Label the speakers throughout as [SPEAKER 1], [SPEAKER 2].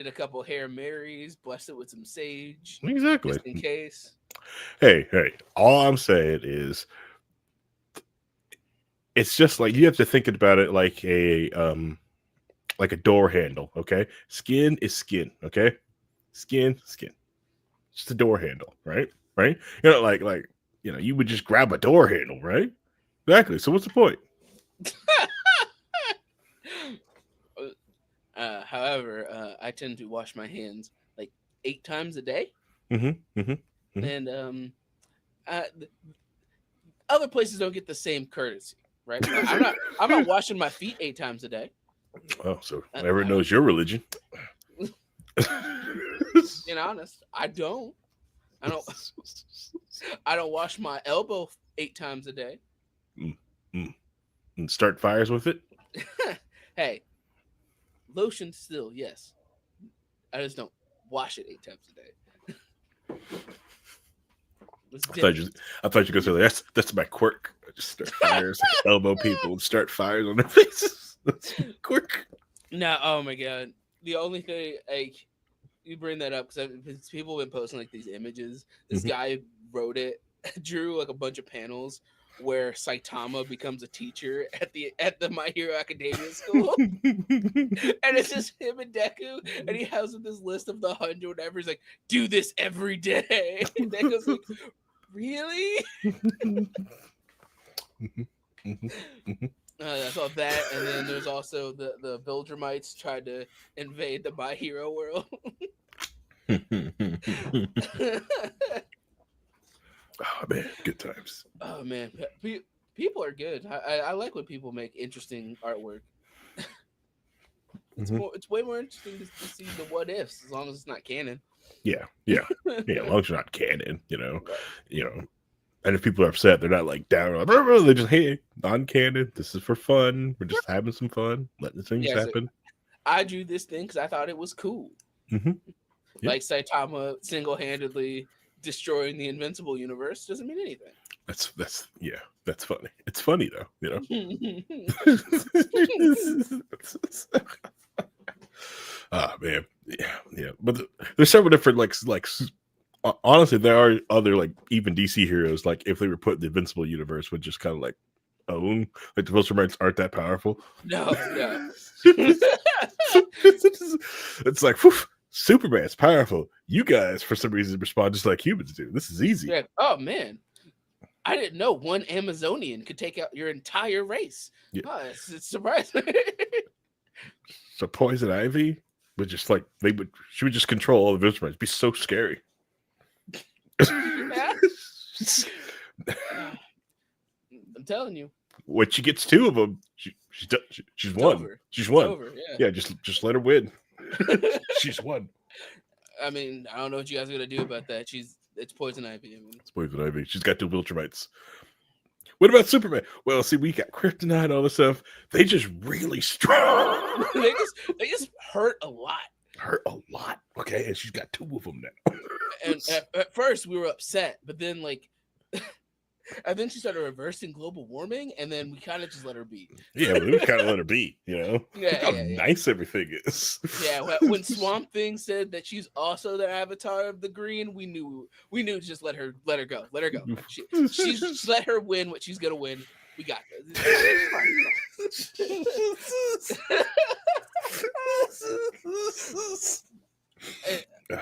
[SPEAKER 1] Did a couple Hail Marys, blessed it with some sage,
[SPEAKER 2] Exactly.
[SPEAKER 1] just in case.
[SPEAKER 2] Hey, all I'm saying is it's just like you have to think about it like a door handle, okay? Skin is skin, okay? Skin. Just a door handle, right? Right? You would just grab a door handle, right? Exactly. So what's the point?
[SPEAKER 1] However, I tend to wash my hands like 8 times a day,
[SPEAKER 2] Mm-hmm. Mm-hmm. Mm-hmm.
[SPEAKER 1] and uh, other places don't get the same courtesy, right? I'm not washing my feet 8 times a day.
[SPEAKER 2] Oh, so everyone
[SPEAKER 1] I don't.
[SPEAKER 2] knows your religion.
[SPEAKER 1] Being honest, I don't. I don't. I don't wash my elbow 8 times a day.
[SPEAKER 2] Mm, mm. And start fires with it.
[SPEAKER 1] Hey, lotion still yes. I just don't wash it 8 times a day. It's
[SPEAKER 2] I thought you,
[SPEAKER 1] different.
[SPEAKER 2] I thought you were gonna say that's my quirk. I just start fires, elbow people, and start fires on their faces. That's my quirk.
[SPEAKER 1] No, oh my god. The only thing like you bring that up because people have been posting like these images. This
[SPEAKER 2] Mm-hmm.
[SPEAKER 1] guy wrote it, drew like a bunch of panels where Saitama becomes a teacher at the My Hero Academia school, and it's just him and Deku, and he has this list of the 100 whatever. He's like, do this every day. And Deku's like, really? I saw that, and then there's also the Viltrumites tried to invade the My Hero world.
[SPEAKER 2] Oh man, good times.
[SPEAKER 1] Oh man, people are good. I like when people make interesting artwork.
[SPEAKER 2] Mm-hmm.
[SPEAKER 1] It's way more interesting to see the what ifs as long as it's not canon.
[SPEAKER 2] Yeah. As long as you're not canon,
[SPEAKER 1] Right.
[SPEAKER 2] you know. And if people are upset, they're not like down. Like, they just hey, non-canon. This is for fun. We're just having some fun, letting things
[SPEAKER 1] Yeah, so
[SPEAKER 2] happen.
[SPEAKER 1] I drew this thing because I thought it was cool.
[SPEAKER 2] Mm-hmm. Yep.
[SPEAKER 1] Like Saitama single-handedly destroying the Invincible universe doesn't mean anything.
[SPEAKER 2] That's funny. It's funny though, Ah man, yeah. But there's several different honestly, there are other like even DC heroes like if they were put in the Invincible universe would just kind of like own like the Viltrumites aren't that powerful.
[SPEAKER 1] No.
[SPEAKER 2] It's like whew, Superman's powerful. You guys for some reason respond just like humans do. This is easy.
[SPEAKER 1] Yeah. Oh man, I didn't know one Amazonian could take out your entire race.
[SPEAKER 2] Yeah.
[SPEAKER 1] Oh, it's surprising.
[SPEAKER 2] So Poison Ivy would just like she would just control all the Viltrumites. It'd be so scary.
[SPEAKER 1] Yeah. I'm telling you,
[SPEAKER 2] When she gets two of them, she's
[SPEAKER 1] it's
[SPEAKER 2] won.
[SPEAKER 1] over.
[SPEAKER 2] She's
[SPEAKER 1] It's
[SPEAKER 2] won.
[SPEAKER 1] over.
[SPEAKER 2] Yeah, just let her win. She's won.
[SPEAKER 1] I mean, I don't know what you guys are gonna do about that. It's Poison Ivy. I mean,
[SPEAKER 2] It's Poison Ivy. She's got two Viltrumites. What about Superman? Well, see, we got kryptonite, all this stuff. They just really strong.
[SPEAKER 1] they just hurt a lot.
[SPEAKER 2] Hurt a lot. Okay, and she's got two of them now.
[SPEAKER 1] And at first we were upset, but then and then she started reversing global warming, and then we kind of just let her be.
[SPEAKER 2] Yeah, we kind of let her be. Look how
[SPEAKER 1] Yeah.
[SPEAKER 2] nice everything is.
[SPEAKER 1] Yeah, when Swamp Thing said that she's also the avatar of the green, we knew to just let her go. She's let her win what she's gonna win. We got this.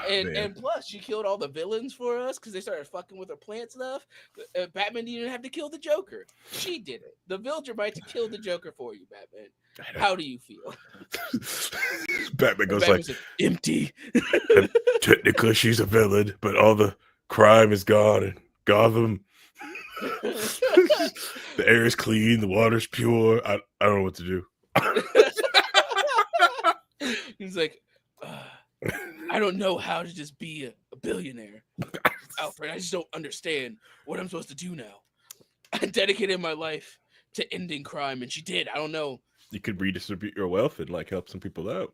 [SPEAKER 1] And plus, she killed all the villains for us because they started fucking with her plant stuff. Batman didn't even have to kill the Joker. She did it. The Viltrumites killed the Joker for you, Batman. How do you feel?
[SPEAKER 2] Batman goes
[SPEAKER 1] Batman's like empty.
[SPEAKER 2] Technically, she's a villain, but all the crime is gone in Gotham. The air is clean, the water's pure. I don't know what to do.
[SPEAKER 1] He's like, I don't know how to just be a billionaire, Alfred. I just don't understand what I'm supposed to do now. I dedicated my life to ending crime, and she did. I don't know.
[SPEAKER 2] You could redistribute your wealth and like help some people out.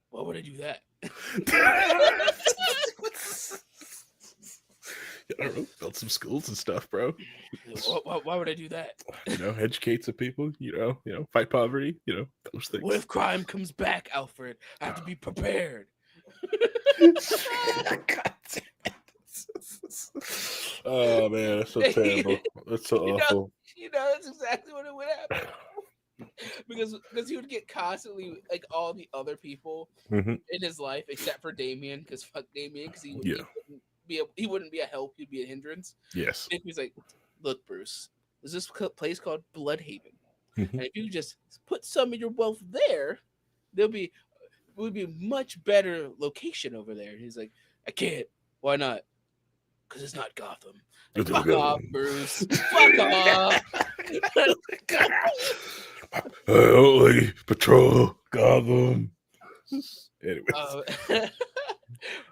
[SPEAKER 1] Why would I do that?
[SPEAKER 2] I don't know, build some schools and stuff, bro.
[SPEAKER 1] Why would I do that?
[SPEAKER 2] Educate some people. Fight poverty. Those
[SPEAKER 1] What
[SPEAKER 2] things.
[SPEAKER 1] if crime comes back, Alfred? I have to be prepared.
[SPEAKER 2] God damn it. Oh man, that's so terrible. That's so
[SPEAKER 1] you know,
[SPEAKER 2] awful.
[SPEAKER 1] that's exactly what it would happen. Because he would get constantly like all the other people
[SPEAKER 2] Hmm.
[SPEAKER 1] in his life except for Damien, because fuck Damien, because
[SPEAKER 2] Yeah.
[SPEAKER 1] he wouldn't be a help, he'd be a hindrance.
[SPEAKER 2] Yes.
[SPEAKER 1] And he's like, look, Bruce, there's this place called Bloodhaven,
[SPEAKER 2] Hmm.
[SPEAKER 1] and if you just put some of your wealth there, there'll be would be a much better location over there. And he's like, I can't. Why not? Because it's not Gotham. Like, fuck off, Bruce. Fuck off.
[SPEAKER 2] Only patrol Gotham. Anyways.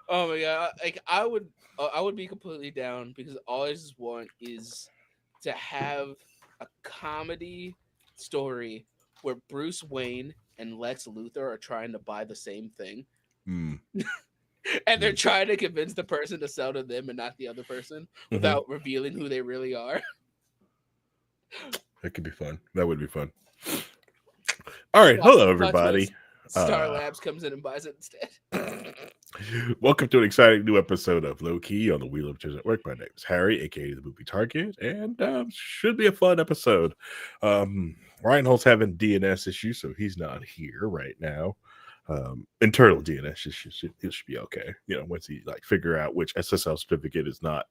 [SPEAKER 1] Oh my god! Like I would be completely down, because all I just want is to have a comedy story where Bruce Wayne and Lex Luthor are trying to buy the same thing,
[SPEAKER 2] Mm.
[SPEAKER 1] and they're trying to convince the person to sell to them and not the other person without revealing who they really are.
[SPEAKER 2] That could be fun. That would be fun. All right. Hello, everybody.
[SPEAKER 1] Star Labs comes in and buys it instead.
[SPEAKER 2] Welcome to an exciting new episode of Low Key on the Wheel of Tears at Work. My name is Harry, aka the Movie Target, and should be a fun episode. Reinhold's having DNS issues, so he's not here right now. Internal DNS issues, it should be okay. Once he figure out which SSL certificate is not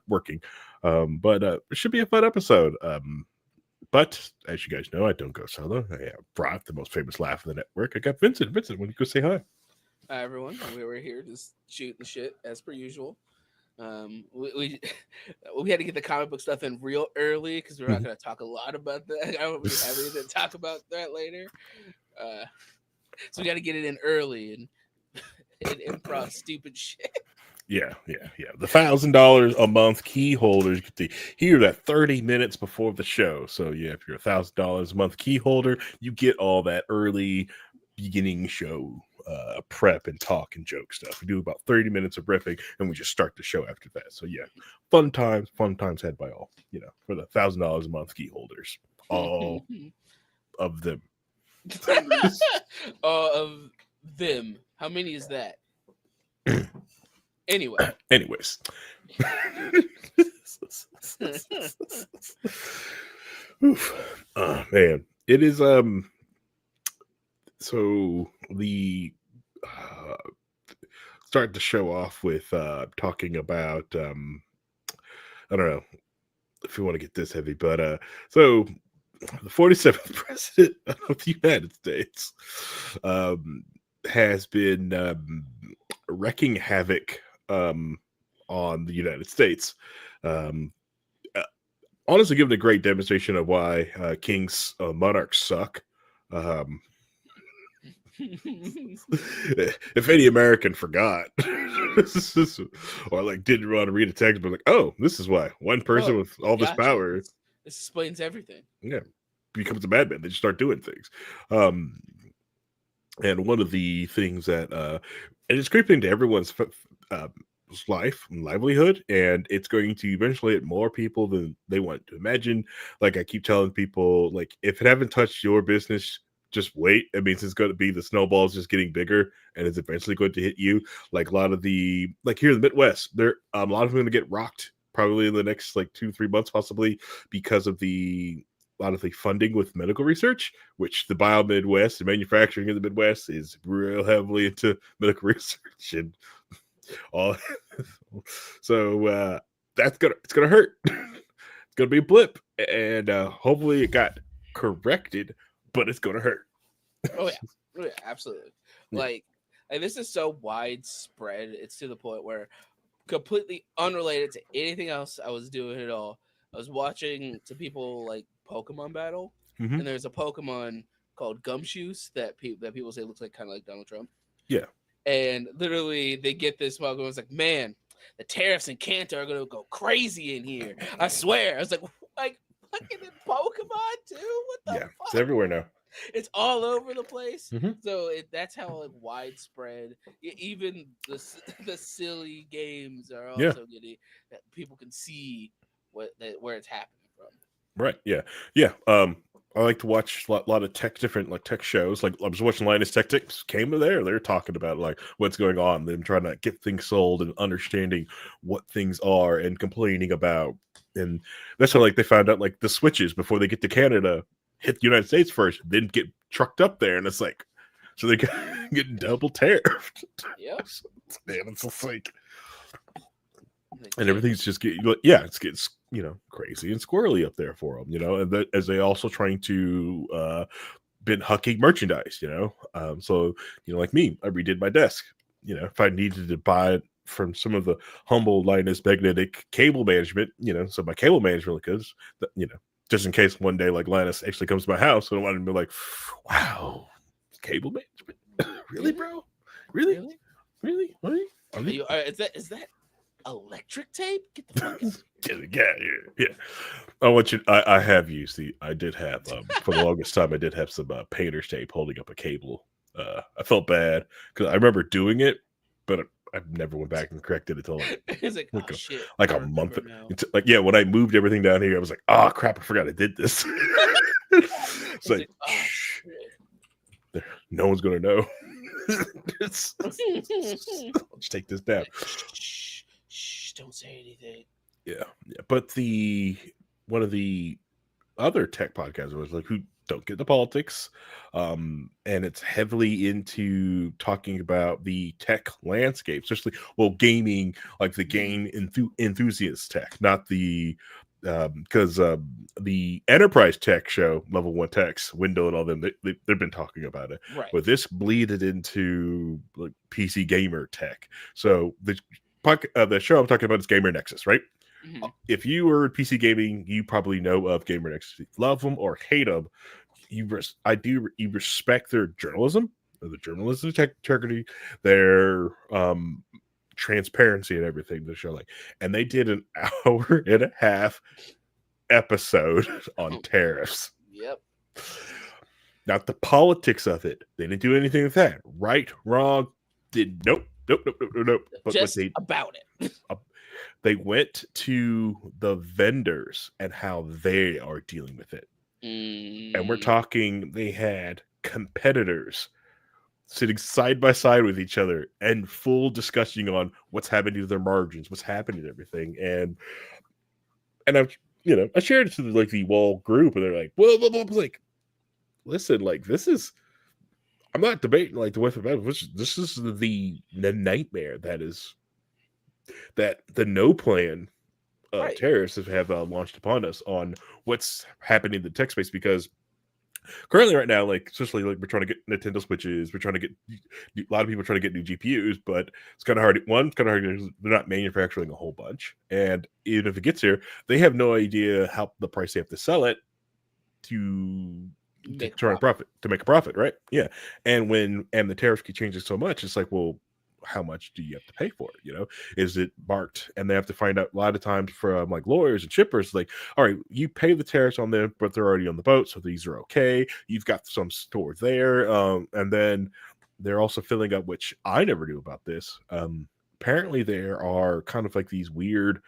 [SPEAKER 2] working. But it should be a fun episode. But as you guys know, I don't go solo. I brought the most famous laugh of the network. I got Vincent. Vincent, why don't you go say hi?
[SPEAKER 1] Hi, everyone. We were here just shooting the shit as per usual. We had to get the comic book stuff in real early, because we're not going to talk a lot about that. I don't really have anything to talk about that later. So we got to get it in early and improv stupid shit.
[SPEAKER 2] Yeah. The $1,000 a month key holders get to hear that 30 minutes before the show. So yeah, if you're $1,000 a month key holder, you get all that early beginning show prep and talk and joke stuff. We do about 30 minutes of riffing, and we just start the show after that. So yeah, fun times had by all. For the $1,000 a month key holders, all of them.
[SPEAKER 1] All of them. How many is that?
[SPEAKER 2] Anyways. Man, it is so the start the show off with talking about I don't know if you want to get this heavy, but so the 47th president of the United States has been wreaking havoc on the United States. Honestly, giving a great demonstration of why kings, monarchs suck. If any American forgot, or didn't want to read a text, but oh, this is why one person with all this power.
[SPEAKER 1] This explains everything.
[SPEAKER 2] Yeah, becomes a madman. They just start doing things. And one of the things that and it's creeping into everyone's life and livelihood, and it's going to eventually hit more people than they want to imagine. I keep telling people, if it haven't touched your business, just wait. It means it's going to be the snowball's just getting bigger, and it's eventually going to hit you. A lot of the here in the Midwest, there a lot of them are going to get rocked probably in the next 2-3 months, possibly because of a lot of the funding with medical research, which the bio Midwest and manufacturing in the Midwest is real heavily into medical research and all. So it's gonna hurt. It's gonna be a blip, and hopefully it got corrected, but it's gonna hurt.
[SPEAKER 1] Oh yeah, absolutely. Yeah. This is so widespread. It's to the point where, completely unrelated to anything else I was doing at all, I was watching some people Pokemon battle, and there's a Pokemon called Gumshoes that people say looks kind of like Donald Trump.
[SPEAKER 2] Yeah.
[SPEAKER 1] And literally, they get this Pokemon. It's man, the Tariffs and Kanto are gonna go crazy in here. I swear. I was fucking in Pokemon too. What the fuck?
[SPEAKER 2] It's everywhere now.
[SPEAKER 1] It's all over the place.
[SPEAKER 2] Mhm.
[SPEAKER 1] So that's how like widespread. Even the silly games are
[SPEAKER 2] Yeah.
[SPEAKER 1] also getting that people can see where it's happening from.
[SPEAKER 2] Right. Yeah. Yeah. I like to watch a lot of tech, different like tech shows. Like I was watching Linus Tech Tips came to there. They're talking about like what's going on, them trying to get things sold and understanding what things are and complaining about. And that's how like they found out like the switches before they get to Canada hit the United States first, then get trucked up there, and it's like so they get double tariffed.
[SPEAKER 1] Yep.
[SPEAKER 2] Man, it's just like
[SPEAKER 1] They
[SPEAKER 2] and
[SPEAKER 1] can't.
[SPEAKER 2] everything's just getting yeah, it's gets crazy and squirrely up there for them, and as they also trying to been hucking merchandise, so like me, I redid my desk. If I needed to buy it from some of the humble Linus magnetic cable management, so my cable management because just in case one day like Linus actually comes to my house, I don't want him to be like, wow, cable management, really, bro, really,
[SPEAKER 1] Really?
[SPEAKER 2] really, what?
[SPEAKER 1] Is that electric tape? Get the fuck out.
[SPEAKER 2] Yeah, yeah. I want you. I have used I did have for the longest time. I did have some painter's tape holding up a cable. I felt bad because I remember doing it, but I never went back and corrected it until
[SPEAKER 1] It's like,
[SPEAKER 2] like
[SPEAKER 1] oh shit,
[SPEAKER 2] like
[SPEAKER 1] I
[SPEAKER 2] a month.
[SPEAKER 1] remember now.
[SPEAKER 2] Like yeah, when I moved everything down here, I was like, oh crap, I forgot I did this. It's
[SPEAKER 1] It's
[SPEAKER 2] like,
[SPEAKER 1] like, oh
[SPEAKER 2] shh,
[SPEAKER 1] shit.
[SPEAKER 2] no one's gonna know. I'll just take this down.
[SPEAKER 1] Like, shh, shh, don't say anything.
[SPEAKER 2] Yeah, yeah. But one of the other tech podcasts was like who don't get the politics, and it's heavily into talking about the tech landscape, especially gaming, like the game enthusiast tech, not the because the enterprise tech show level one techs window and all them they've been talking about it,
[SPEAKER 1] Right.
[SPEAKER 2] but this bleeded into like PC gamer tech. So the show I'm talking about is Gamer Nexus, right?
[SPEAKER 1] Mhm.
[SPEAKER 2] If you were PC gaming, you probably know of Gamer Nexus. Love them or hate them, you respect their journalism, the journalism integrity, their transparency and everything. The show and they did an hour and a half episode on tariffs.
[SPEAKER 1] Yep.
[SPEAKER 2] Not the politics of it. They didn't do anything with that. Right, wrong, nope. But what
[SPEAKER 1] Just about it.
[SPEAKER 2] they went to the vendors and how they are dealing with it. And we're talking, they had competitors sitting side by side with each other and full discussion on what's happening to their margins, what's happening to everything. And I shared it to the wall group, and they're like, well, blah, blah, blah. Like, listen, like this is, I'm not debating like the with this is the nightmare that the no plan
[SPEAKER 1] Right.
[SPEAKER 2] tariffs have launched upon us on what's happening in the tech space, because currently right now, like especially like we're trying to get Nintendo Switches, we're trying to get a lot of people trying to get new GPUs, but it's kind of hard. One, it's kind of hard because they're not manufacturing a whole bunch, and even if it gets here, they have no idea how the price they have to sell it to try and profit, to make a profit, right? Yeah, and the tariffs keep changing so much, it's like, well, how much do you have to pay for it? Is it marked? And they have to find out a lot of times from like lawyers and shippers, like, all right, you pay the tariffs on them, but they're already on the boat, so these are okay. You've got some stored there, and then they're also filling up, which I never knew about this. Apparently, there are kind of like these weird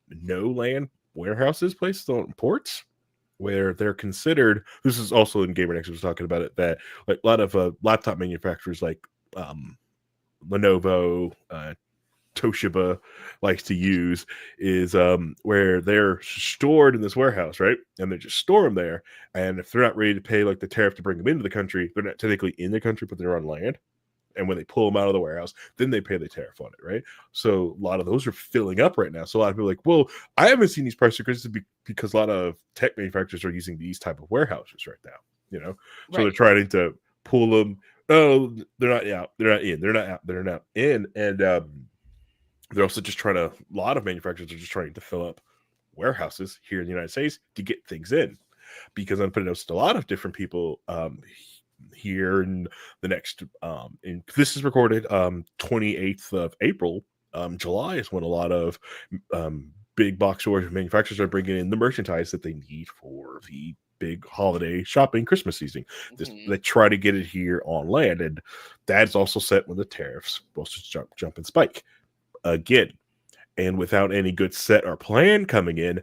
[SPEAKER 2] no land warehouses, places on ports, where they're considered. This is also in Gamer Nexus was talking about it, that like a lot of laptop manufacturers like Lenovo, Toshiba likes to use is where they're stored in this warehouse, right? And they just store them there. And if they're not ready to pay like the tariff to bring them into the country, they're not technically in the country, but they're on land. And when they pull them out of the warehouse, then they pay the tariff on it, right? So a lot of those are filling up right now. So a lot of people are like, well, I haven't seen these price increases because a lot of tech manufacturers are using these type of warehouses right now,
[SPEAKER 1] Right.
[SPEAKER 2] So they're trying to pull them. Oh, they're not out. They're not in. They're not out. They're not in. And they're also just trying to, a lot of manufacturers are just trying to fill up warehouses here in the United States to get things in. Because I'm putting out a lot of different people here in the next, and this is recorded 28th of April. July is when a lot of big box stores and manufacturers are bringing in the merchandise that they need for the big holiday shopping Christmas season.
[SPEAKER 1] Mhm.
[SPEAKER 2] They try to get it here on land, and that's also set when the tariffs supposed to jump and spike again. And without any good set or plan coming in,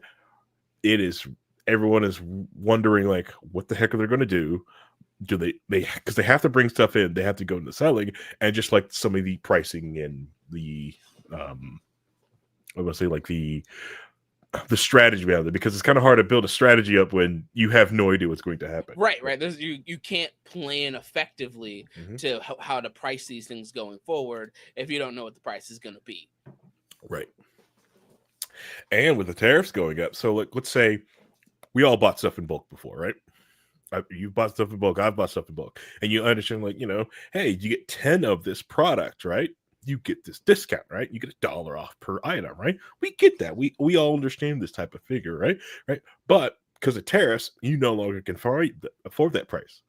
[SPEAKER 2] it is everyone is wondering like what the heck are they going to do? Do they because they have to bring stuff in, they have to go into selling, and just like some of the pricing and the I want to say like the strategy behind it, because it's kind of hard to build a strategy up when you have no idea what's going to happen.
[SPEAKER 1] Right. There's you can't plan effectively
[SPEAKER 2] Mhm.
[SPEAKER 1] to how to price these things going forward if you don't know what the price is going to be.
[SPEAKER 2] Right. And with the tariffs going up, so like let's say we all bought stuff in bulk before, right? You bought stuff in bulk, I've bought stuff in bulk, and you understand like, hey, you get 10 of this product, right? You get this discount, right? You get $1 off per item, right? We get that. We all understand this type of figure, right? Right. But because of tariffs, you no longer can afford that price.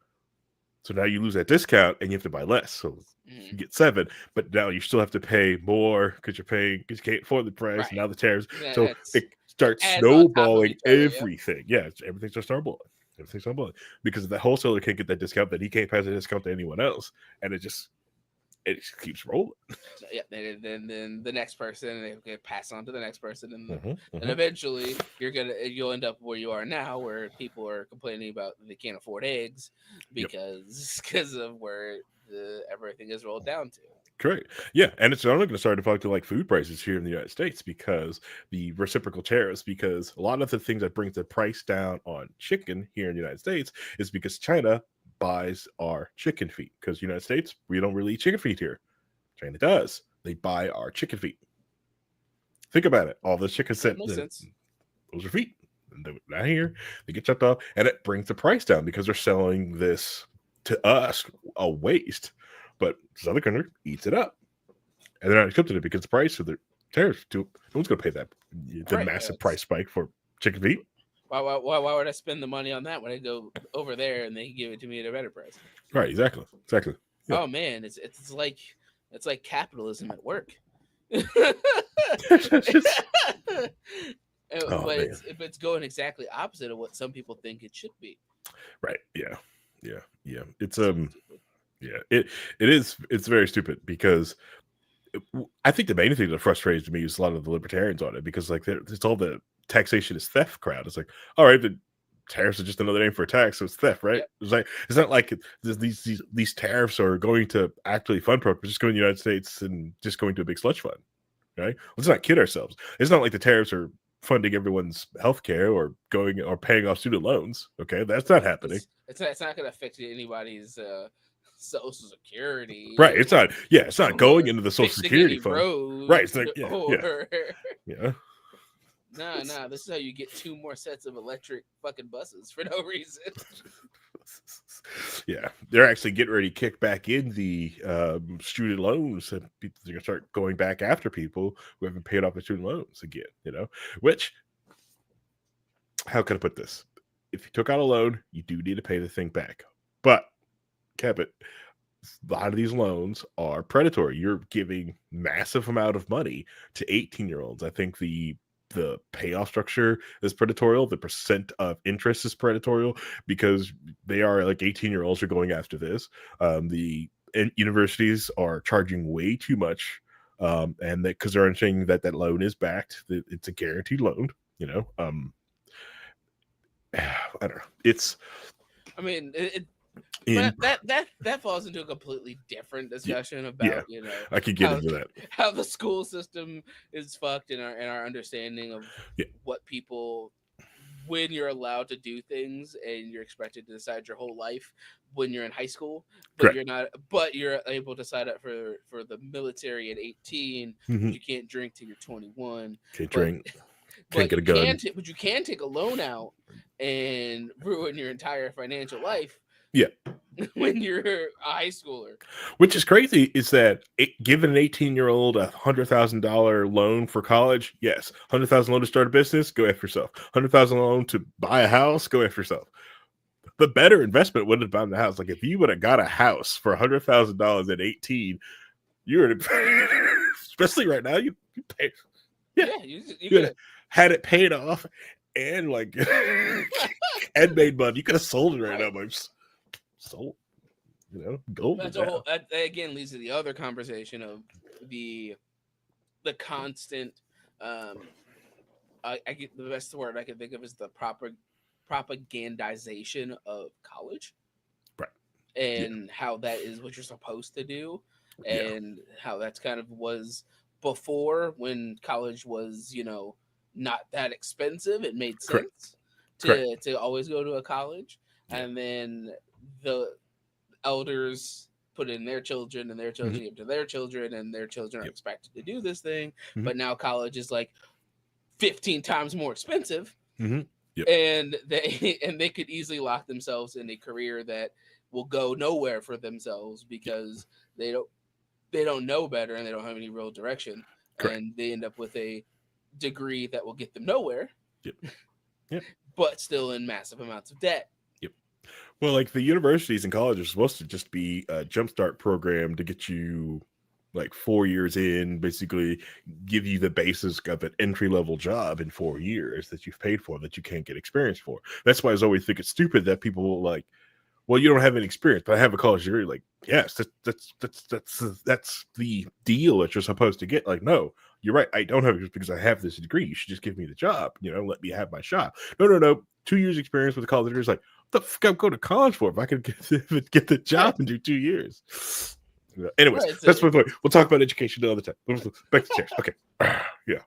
[SPEAKER 2] So now you lose that discount and you have to buy less. So you get 7, but now you still have to pay more because you can't afford the price.
[SPEAKER 1] Right.
[SPEAKER 2] Now the tariffs.
[SPEAKER 1] Yeah,
[SPEAKER 2] So
[SPEAKER 1] it's
[SPEAKER 2] it starts
[SPEAKER 1] adds on top of
[SPEAKER 2] snowballing
[SPEAKER 1] each other. Yeah.
[SPEAKER 2] everything. Yeah, everything starts snowballing. Everything's snowballing because the wholesaler can't get that discount, that he can't pass a discount to anyone else, and it just keeps rolling.
[SPEAKER 1] So, yeah. Then the next person, they get pass on to the next person, and
[SPEAKER 2] Mm-hmm.
[SPEAKER 1] eventually you'll end up where you are now, where people are complaining about they can't afford eggs
[SPEAKER 2] Yep.
[SPEAKER 1] because of where everything is rolled down to.
[SPEAKER 2] Correct. Yeah, and it's only going to start to affect like food prices here in the United States because the reciprocal tariffs. Because a lot of the things that brings the price down on chicken here in the United States is because China buys our chicken feet. Because United States, we don't really eat chicken feet here. China does. They buy our chicken feet. Think about it. All the chicken
[SPEAKER 1] That
[SPEAKER 2] set,
[SPEAKER 1] makes sense.
[SPEAKER 2] those are feet. And they're not here. They get chopped off, and it brings the price down because they're selling this to us a waste. But this other country eats it up, and they're not accepting it because the price of the tariffs too. No one's going to pay that the
[SPEAKER 1] Right.
[SPEAKER 2] massive price spike for chicken feet.
[SPEAKER 1] Why would I spend the money on that when I go over there and they give it to me at a better price?
[SPEAKER 2] Right. Exactly. Yeah.
[SPEAKER 1] Oh man, it's like capitalism at work.
[SPEAKER 2] Just, oh
[SPEAKER 1] But
[SPEAKER 2] man.
[SPEAKER 1] it's going exactly opposite of what some people think it should be.
[SPEAKER 2] Right. Yeah. It's
[SPEAKER 1] So stupid.
[SPEAKER 2] yeah. It's very stupid because I think the main thing that frustrates me is a lot of the libertarians on it, because like it's all the taxation is theft crowd. It's like, all right, the tariffs are just another name for a tax, so it's theft, right?
[SPEAKER 1] Yep.
[SPEAKER 2] It's like it's not like these tariffs are going to actually fund programs, just going to the United States and just going to a big slush fund, right? Let's not kid ourselves. It's not like the tariffs are funding everyone's health care or going or paying off student loans. Okay, that's not happening.
[SPEAKER 1] It's not going to affect anybody's social security,
[SPEAKER 2] Right. It's not. Yeah. It's not going
[SPEAKER 1] or
[SPEAKER 2] into the Social
[SPEAKER 1] fixing
[SPEAKER 2] Security
[SPEAKER 1] any
[SPEAKER 2] fund.
[SPEAKER 1] roads,
[SPEAKER 2] Right. It's like
[SPEAKER 1] or
[SPEAKER 2] yeah.
[SPEAKER 1] no. This is how you get 2 more sets of electric fucking buses for no reason.
[SPEAKER 2] Yeah, they're actually getting ready to kick back in the student loans, and people are going to start going back after people who haven't paid off their student loans again. Which, how can I put this? If you took out a loan, you do need to pay the thing back. But, Kevin, a lot of these loans are predatory. You're giving massive amount of money to 18-year-olds. I think the payoff structure is predatory. The percent of interest is predatory because they are like 18-year-olds are going after this. The universities are charging way too much, and that because they're understanding that loan is backed, that it's a guaranteed loan. I don't know. It's.
[SPEAKER 1] I mean,
[SPEAKER 2] In,
[SPEAKER 1] but that falls into a completely different discussion about
[SPEAKER 2] I could get
[SPEAKER 1] how
[SPEAKER 2] into that.
[SPEAKER 1] how the school system is fucked in our understanding of what people, when you're allowed to do things and you're expected to decide your whole life when you're in high school, but
[SPEAKER 2] Correct.
[SPEAKER 1] you're not, but you're able to sign up for the military at 18.
[SPEAKER 2] Mm-hmm.
[SPEAKER 1] But you can't drink till you're 21.
[SPEAKER 2] Can't drink.
[SPEAKER 1] But
[SPEAKER 2] Can't get a gun.
[SPEAKER 1] But you can take a loan out and ruin your entire financial life.
[SPEAKER 2] Yeah.
[SPEAKER 1] When you're a high schooler.
[SPEAKER 2] Which is crazy is that giving an 18-year-old $100,000 loan for college, yes. $100,000 loan to start a business, go after yourself. $100,000 loan to buy a house, go after yourself. The better investment would have been the house. Like if you would have got a house for $100,000 at 18, you would have, especially right now, you pay. Yeah, you could have had it paid off and like and made money. You could have sold it right now.
[SPEAKER 1] Right.
[SPEAKER 2] But sold, golden
[SPEAKER 1] That's a
[SPEAKER 2] now.
[SPEAKER 1] whole. That again leads to the other conversation of the the constant. Um, I get the best word I can think of is the proper propagandization of college
[SPEAKER 2] Right. Yeah.
[SPEAKER 1] and how that is what you're supposed to do,
[SPEAKER 2] Yeah.
[SPEAKER 1] and how that's kind of was before when college was not that expensive. It made
[SPEAKER 2] Correct.
[SPEAKER 1] sense
[SPEAKER 2] Correct.
[SPEAKER 1] to always go to a college,
[SPEAKER 2] Yeah.
[SPEAKER 1] and then the elders put in their children and their
[SPEAKER 2] Mm-hmm.
[SPEAKER 1] children give to their children and their children are
[SPEAKER 2] Yep.
[SPEAKER 1] expected to do this thing,
[SPEAKER 2] Mm-hmm.
[SPEAKER 1] but now college is like 15 times more expensive,
[SPEAKER 2] Mm-hmm. Yep.
[SPEAKER 1] and they could easily lock themselves in a career that will go nowhere for themselves
[SPEAKER 2] Yep.
[SPEAKER 1] because they don't know better and they don't have any real direction,
[SPEAKER 2] Correct.
[SPEAKER 1] and they end up with a degree that will get them nowhere,
[SPEAKER 2] Yep. Yep.
[SPEAKER 1] but still in massive amounts of debt.
[SPEAKER 2] Yep. Well, like the universities and colleges are supposed to just be a jumpstart program to get you like 4 years in, basically give you the basis of an entry level job in 4 years that you've paid for that you can't get experience for. That's why I always think it's stupid that people will like, well, you don't have any experience, but I have a college degree. Like, yes, that's the deal that you're supposed to get. Like, no, you're right. I don't have it because I have this degree. You should just give me the job. Let me have my shot. No. 2 years experience with a college degree is like, what the fuck I'm going to college for if I could get the job
[SPEAKER 1] Right.
[SPEAKER 2] and do 2 years. Anyways,
[SPEAKER 1] Right,
[SPEAKER 2] that's my point. We'll talk about education another time. Back to chairs. Okay. Yeah.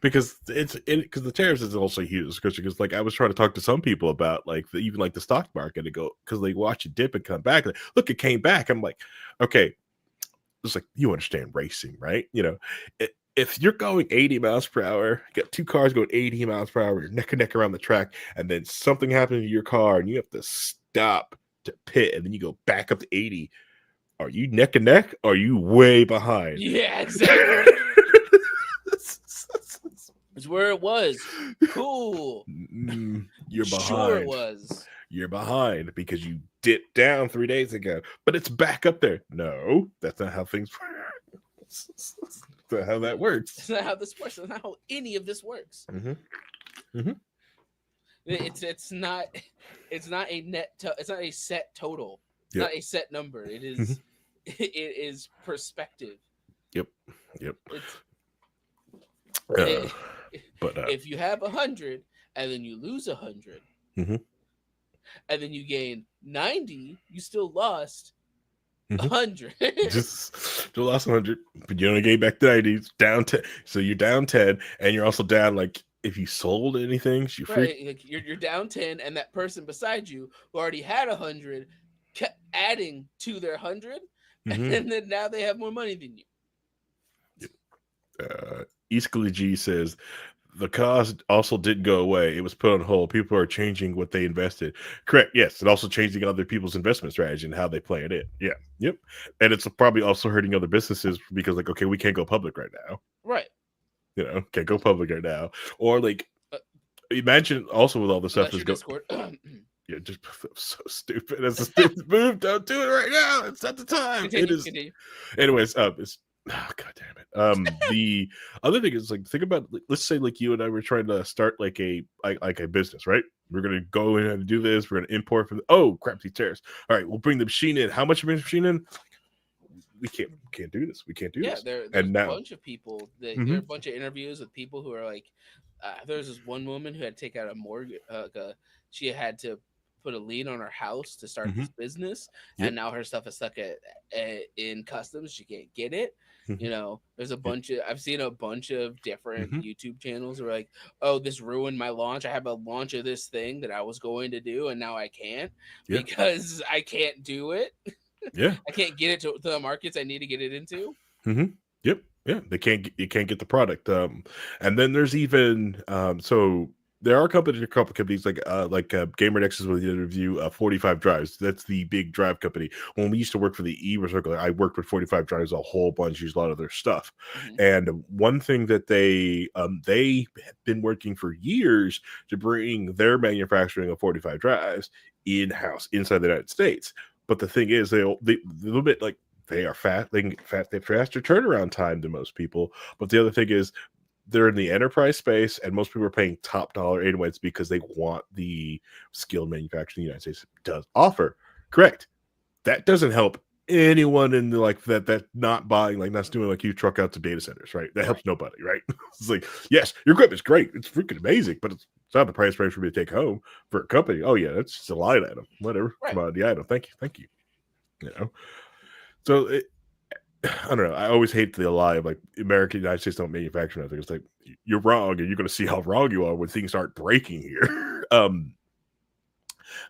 [SPEAKER 2] Because because the tariffs is also huge. Because like I was trying to talk to some people about like even like the stock market and go because they watch it dip and come back. Like, look, it came back. I'm like, okay, it's like you understand racing, right? If you're going 80 miles per hour, you got two cars going 80 miles per hour, you're neck and neck around the track, and then something happens to your car and you have to stop to pit, and then you go back up to 80. Are you neck and neck? Or are you way behind?
[SPEAKER 1] Yeah, exactly. It's where it was. Cool.
[SPEAKER 2] You're
[SPEAKER 1] Sure, it
[SPEAKER 2] behind.
[SPEAKER 1] was.
[SPEAKER 2] You're behind because you dipped down 3 days ago, but it's back up there. No, that's not how things work. That's not how that works.
[SPEAKER 1] It's not how this works. It's not how any of this works.
[SPEAKER 2] Mm-hmm. Mm-hmm.
[SPEAKER 1] It's not a net. It's not a set total. It's
[SPEAKER 2] Yep.
[SPEAKER 1] not a set number. It is it is perspective.
[SPEAKER 2] Yep. Yep.
[SPEAKER 1] It,
[SPEAKER 2] But
[SPEAKER 1] if you have 100 and then you lose 100,
[SPEAKER 2] Mhm.
[SPEAKER 1] and then you gain 90, you still lost
[SPEAKER 2] Mhm.
[SPEAKER 1] 100.
[SPEAKER 2] just still lost 100, but you only gained back the 90. Down 10, so you're down 10, and you're also down like if you sold anything, you free.
[SPEAKER 1] Right, like you're down 10, and that person beside you who already had 100 kept adding to their 100,
[SPEAKER 2] Mhm.
[SPEAKER 1] and then now they have more money than you.
[SPEAKER 2] Easily G says the cost also didn't go away. It was put on hold. People are changing what they invested. Correct. Yes. And also changing other people's investment strategy and how they play it in. Yeah. Yep. And it's probably also hurting other businesses because like, okay, we can't go public right now.
[SPEAKER 1] Right.
[SPEAKER 2] Can't go public right now. Or like imagine also with all the stuff that's
[SPEAKER 1] Discord.
[SPEAKER 2] Yeah, just so stupid. That's a stupid move. Don't do it right now. It's not the time.
[SPEAKER 1] Continue.
[SPEAKER 2] Anyways, it's god damn it. The other thing is like think about let's say like you and I were trying to start like a business, right? We're gonna go in and do this. We're gonna import from crap, these tariffs. All right, we'll bring the machine in. How much to bring the machine in? We can't do this. We can't do this.
[SPEAKER 1] There's
[SPEAKER 2] And now
[SPEAKER 1] a bunch of people that hear a bunch of interviews with people who are like, there's this one woman who had to take out a mortgage. She had to put a lien on her house to start this business, and now her stuff is stuck in customs. She can't get it. There's a bunch of I've seen a bunch of different YouTube channels who are like, oh, this ruined my launch. I have a launch of this thing that I was going to do, and now I can't because I can't do it.
[SPEAKER 2] Yeah,
[SPEAKER 1] I can't get it to the markets I need to get it into.
[SPEAKER 2] Yep. Yeah, you can't get the product. And then there's even so there are a couple companies like GamerNexus with the interview 45 Drives. That's the big drive company. When we used to work for the e-recycler, I worked with 45 Drives a whole bunch, used a lot of their stuff. And one thing that they have been working for years to bring their manufacturing of 45 Drives in-house inside the United States. But the thing is, they a little bit like they are fast. They have faster turnaround time than most people. But the other thing is, they're in the enterprise space, and most people are paying top dollar anyways because they want the skilled manufacturing the United States does offer. Correct. That doesn't help anyone in the, like that not buying, like not doing like you truck out to data centers, right? That helps nobody, right? It's like, yes, your equipment's great, it's freaking amazing, but it's not the price range for me to take home for a company. Oh yeah, that's just a line item, whatever, commodity item. Thank you. You know, so I don't know. I always hate the lie of like United States don't manufacture nothing. It's like you're wrong, and you're going to see how wrong you are when things start breaking here.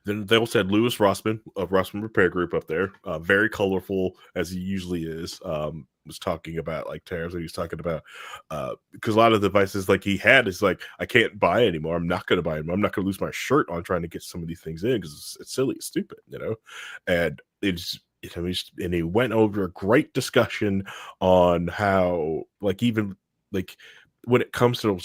[SPEAKER 2] Then they also had Lewis Rossman of Rossman Repair Group up there, very colorful as he usually is. Was talking about like tariffs. He was talking about because a lot of the devices like he had is like, I can't buy anymore. I'm not going to buy them. I'm not going to lose my shirt on trying to get some of these things in because it's silly, it's stupid, you know. And it's and he went over a great discussion on how like even like when it comes to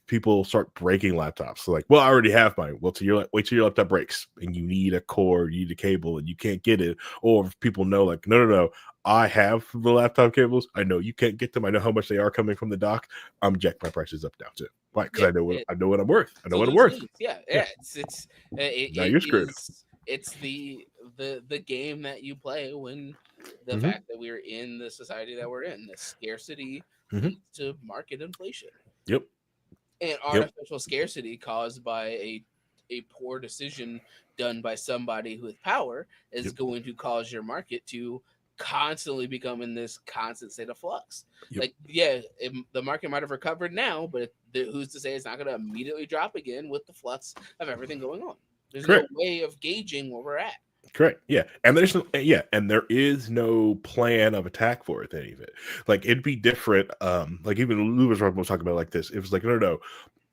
[SPEAKER 2] people start breaking laptops. So like, well, I already have mine. Well, wait till your laptop breaks and you need a cord, you need a cable, and you can't get it. Or if people know, like, no, I have the laptop cables. I know you can't get them. I know how much they are coming from the dock. I'm jacking my prices up now too. Why? Because I know what I'm worth. I know what I'm worth.
[SPEAKER 1] Yeah.
[SPEAKER 2] Now you're screwed.
[SPEAKER 1] It's the game that you play when the
[SPEAKER 2] Mhm.
[SPEAKER 1] fact that we're in the society that we're in. The scarcity leads to market inflation.
[SPEAKER 2] Yep.
[SPEAKER 1] And artificial scarcity caused by a poor decision done by somebody with power is going to cause your market to constantly become in this constant state of flux. Like, yeah, the market might have recovered now, but who's to say it's not going to immediately drop again with the flux of everything going on? There's
[SPEAKER 2] Correct.
[SPEAKER 1] no way of gauging where we're at.
[SPEAKER 2] Correct. Yeah. And and there is no plan of attack for it, any of it. Like it'd be different. Like even Lewis was talking about like this. It was like, no.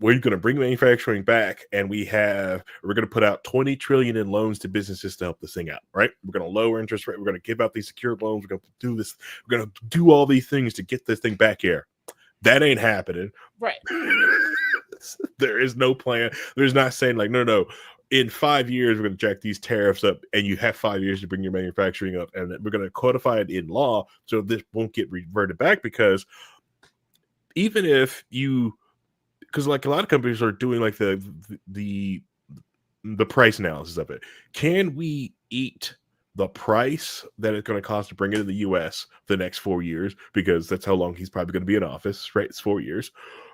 [SPEAKER 2] We're going to bring manufacturing back, and we're going to put out 20 trillion in loans to businesses to help this thing out, right? We're going to lower interest rate. We're going to give out these secured loans. We're going to do this. We're going to do all these things to get this thing back here. That ain't happening.
[SPEAKER 1] Right.
[SPEAKER 2] There is no plan. There's not saying like, no. In 5 years, we're going to jack these tariffs up, and you have 5 years to bring your manufacturing up, and we're going to codify it in law so this won't get reverted back. Because even if because like a lot of companies are doing like the price analysis of it, can we eat the price that it's going to cost to bring it to the U.S. for the next 4 years? Because that's how long he's probably going to be in office, right? It's 4 years.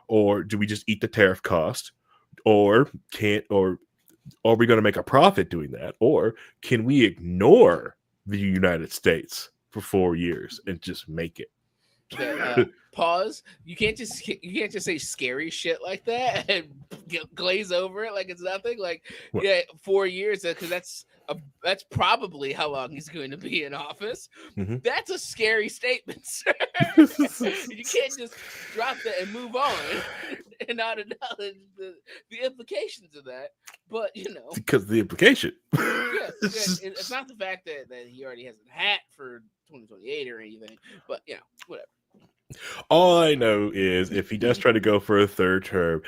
[SPEAKER 2] Or do we just eat the tariff cost? Or are we going to make a profit doing that? Or can we ignore the United States for 4 years and just make it?
[SPEAKER 1] Pause. You can't just say scary shit like that and glaze over it like it's nothing. Like, what? Yeah, 4 years, because that's probably how long he's going to be in office. Mm-hmm. That's a scary statement, sir. You can't just drop that and move on and not acknowledge the implications of that. But
[SPEAKER 2] because the implication.
[SPEAKER 1] Yeah, it's not the fact that he already has a hat for 2028 or anything. But whatever.
[SPEAKER 2] All I know is if he does try to go for a third term,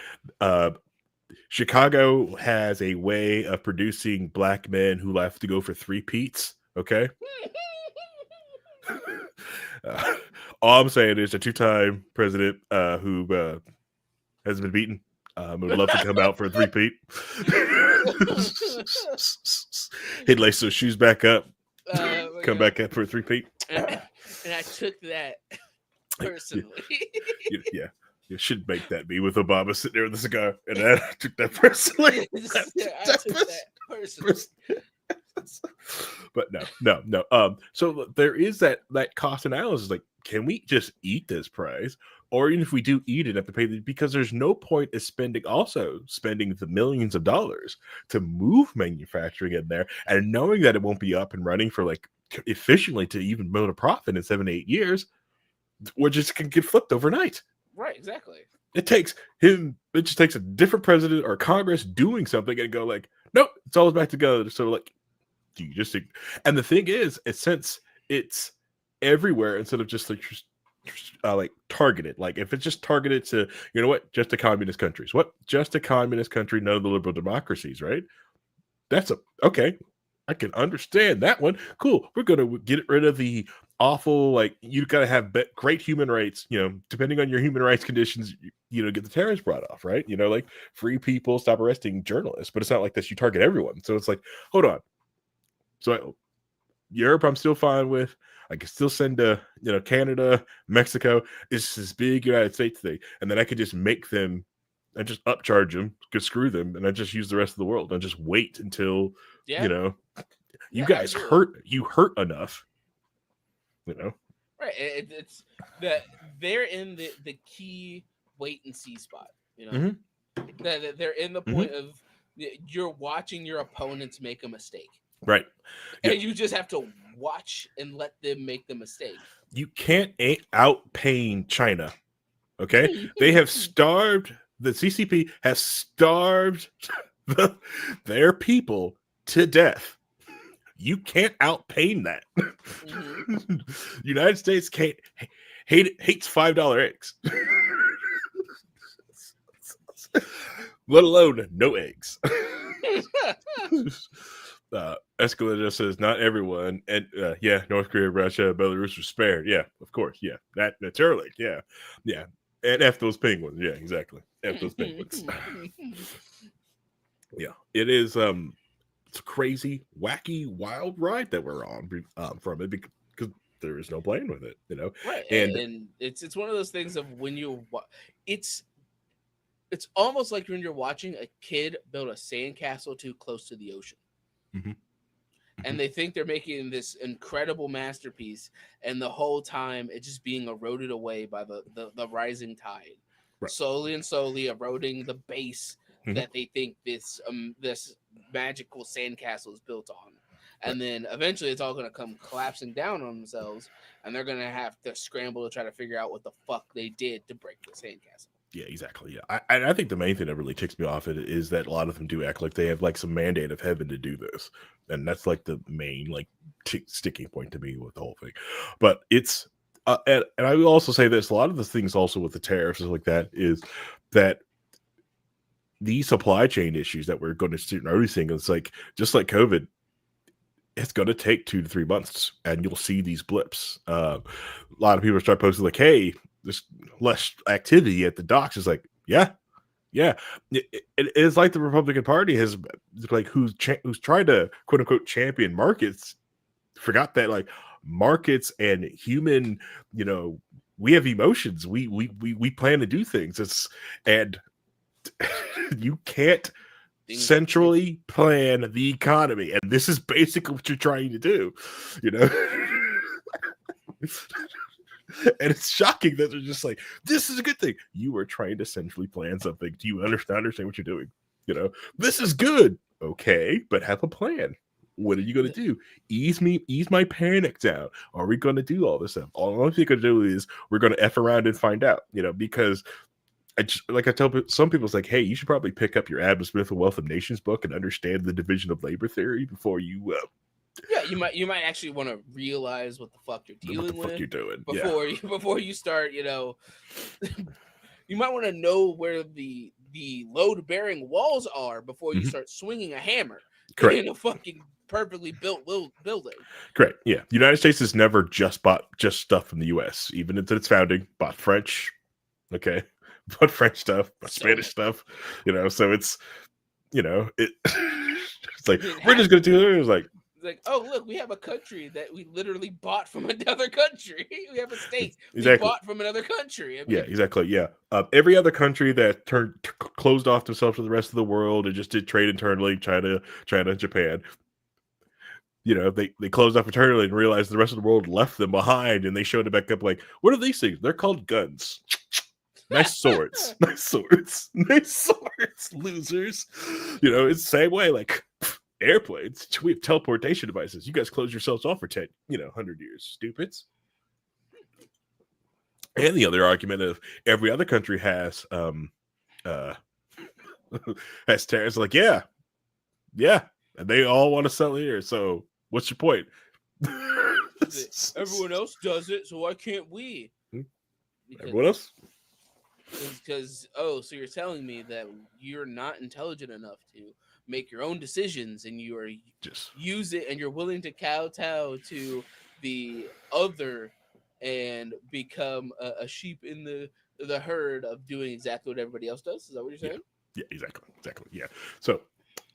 [SPEAKER 2] Chicago has a way of producing black men who have to go for three-peats. Okay. All I'm saying is a two-time president who hasn't been beaten. Would love to come out for a three-peat. He'd lace those shoes back up, come back up for a three-peat.
[SPEAKER 1] And I took that. Personally,
[SPEAKER 2] yeah, you should make that be with Obama sitting there with a cigar, and I took that personally.
[SPEAKER 1] I took that personally.
[SPEAKER 2] But no. So there is that cost analysis. Like, can we just eat this price, or even if we do eat it, have to pay because there's no point in spending the millions of dollars to move manufacturing in there, and knowing that it won't be up and running for like efficiently to even build a profit in 7 to 8 years. Or just can get flipped overnight.
[SPEAKER 1] Right, exactly.
[SPEAKER 2] It just takes a different president or Congress doing something and go like, nope, it's always back to go. So like, do you just and the thing is since it's everywhere instead of just like targeted. Like if it's just targeted to, just the communist countries. Just a communist country, none of the liberal democracies, right? That's okay. I can understand that one. Cool. We're going to get rid of the awful, like you gotta have great human rights, depending on your human rights conditions, get the terrorists brought off, right? Like free people, stop arresting journalists. But it's not like this, you target everyone. So it's like, hold on. So Europe I'm still fine with. I can still send to Canada, Mexico. It's this big United States thing, and then I could just make them and just upcharge them, could screw them, and I just use the rest of the world and just wait until
[SPEAKER 1] Yeah.
[SPEAKER 2] you
[SPEAKER 1] Yeah,
[SPEAKER 2] guys
[SPEAKER 1] absolutely.
[SPEAKER 2] hurt enough,
[SPEAKER 1] Right. It's that they're in the key wait and see spot.
[SPEAKER 2] Mhm.
[SPEAKER 1] That they're in the
[SPEAKER 2] Mhm.
[SPEAKER 1] point of you're watching your opponents make a mistake,
[SPEAKER 2] Right. Yeah.
[SPEAKER 1] and you just have to watch and let them make the mistake.
[SPEAKER 2] You can't outpaying China. Okay, they have starved. The CCP has starved their people to death. You can't outpay that.
[SPEAKER 1] Mm-hmm.
[SPEAKER 2] United States can't hates $5 eggs, let alone no eggs. Escalade says not everyone, and yeah, North Korea, Russia, Belarus were spared. Yeah, of course. Yeah, that's early. Yeah, and F those penguins. Yeah, exactly. F those penguins. Yeah, it is. It's a crazy, wacky, wild ride that we're on from it because there is no playing with it.
[SPEAKER 1] Right,
[SPEAKER 2] And
[SPEAKER 1] and it's one of those things of when it's it's almost like when you're watching a kid build a sandcastle too close to the ocean.
[SPEAKER 2] Mhm.
[SPEAKER 1] And they think they're making this incredible masterpiece, and the whole time it's just being eroded away by the rising tide,
[SPEAKER 2] Right.
[SPEAKER 1] slowly and slowly eroding the base
[SPEAKER 2] Mhm.
[SPEAKER 1] that they think this magical sandcastle is built on.
[SPEAKER 2] Right.
[SPEAKER 1] And then eventually it's all going to come collapsing down on themselves, and they're going to have to scramble to try to figure out what the fuck they did to break the sandcastle.
[SPEAKER 2] Yeah, exactly. Yeah, I think the main thing that really ticks me off it is that a lot of them do act like they have like some mandate of heaven to do this, and that's like the main like sticking point to me with the whole thing. But it's and I will also say this: a lot of the things also with the tariffs is like that is that these supply chain issues that we're going to see noticing. It's like just like COVID, it's going to take 2 to 3 months, and you'll see these blips. A lot of people start posting like, "Hey, there's less activity at the docks." It's like, yeah, yeah. It is like the Republican Party has like who's tried to quote unquote champion markets, forgot that like markets and human, we have emotions. We plan to do things. And you can't
[SPEAKER 1] Things are
[SPEAKER 2] centrally plan the economy, and this is basically what you're trying to do, you know. And it's shocking that they're just like, this is a good thing. You are trying to centrally plan something. Do you understand what you're doing? This is good. Okay, but have a plan. What are you going to do? Ease my panic down. Are we going to do all this stuff? All I'm going to do is we're going to F around and find out, because I tell some people, it's like, hey, you should probably pick up your Adam Smith and Wealth of Nations book and understand the division of labor theory before you
[SPEAKER 1] Yeah, you might actually want to realize what the fuck you're
[SPEAKER 2] what the
[SPEAKER 1] dealing
[SPEAKER 2] fuck
[SPEAKER 1] with
[SPEAKER 2] you're doing. Yeah.
[SPEAKER 1] before you start. You might want to know where the load bearing walls are before you
[SPEAKER 2] Mhm.
[SPEAKER 1] start swinging a hammer
[SPEAKER 2] Correct.
[SPEAKER 1] in a fucking perfectly built building.
[SPEAKER 2] Correct. Yeah. The United States has never just bought just stuff from the US, even at its founding, bought French. Okay. Bought French stuff, bought
[SPEAKER 1] So
[SPEAKER 2] Spanish stuff, so it's it's like
[SPEAKER 1] then
[SPEAKER 2] we're
[SPEAKER 1] half
[SPEAKER 2] just gonna do it. It's like
[SPEAKER 1] like, oh look, we have a country that we literally bought from another country. We have a state we
[SPEAKER 2] exactly.
[SPEAKER 1] bought from another country. I
[SPEAKER 2] Yeah,
[SPEAKER 1] mean,
[SPEAKER 2] exactly. Yeah. Every other country that closed off themselves to the rest of the world and just did trade internally, China, Japan, they closed off internally and realized the rest of the world left them behind, and they showed it back up like, what are these things? They're called guns. Nice swords. Nice swords. Nice swords, losers. It's the same way, like airplanes. We have teleportation devices. You guys close yourselves off for 10, 100 years, stupids. And the other argument of every other country has uh has tariffs, like, yeah, and they all want to sell here. So what's your point?
[SPEAKER 1] everyone else does it, so why can't we?
[SPEAKER 2] Everyone
[SPEAKER 1] Because
[SPEAKER 2] else?
[SPEAKER 1] so you're telling me that you're not intelligent enough to make your own decisions, and you are
[SPEAKER 2] Just
[SPEAKER 1] use it, and you're willing to kowtow to the other and become a sheep in the herd of doing exactly what everybody else does. Is that what you're
[SPEAKER 2] Yeah,
[SPEAKER 1] saying?
[SPEAKER 2] yeah, exactly, yeah. So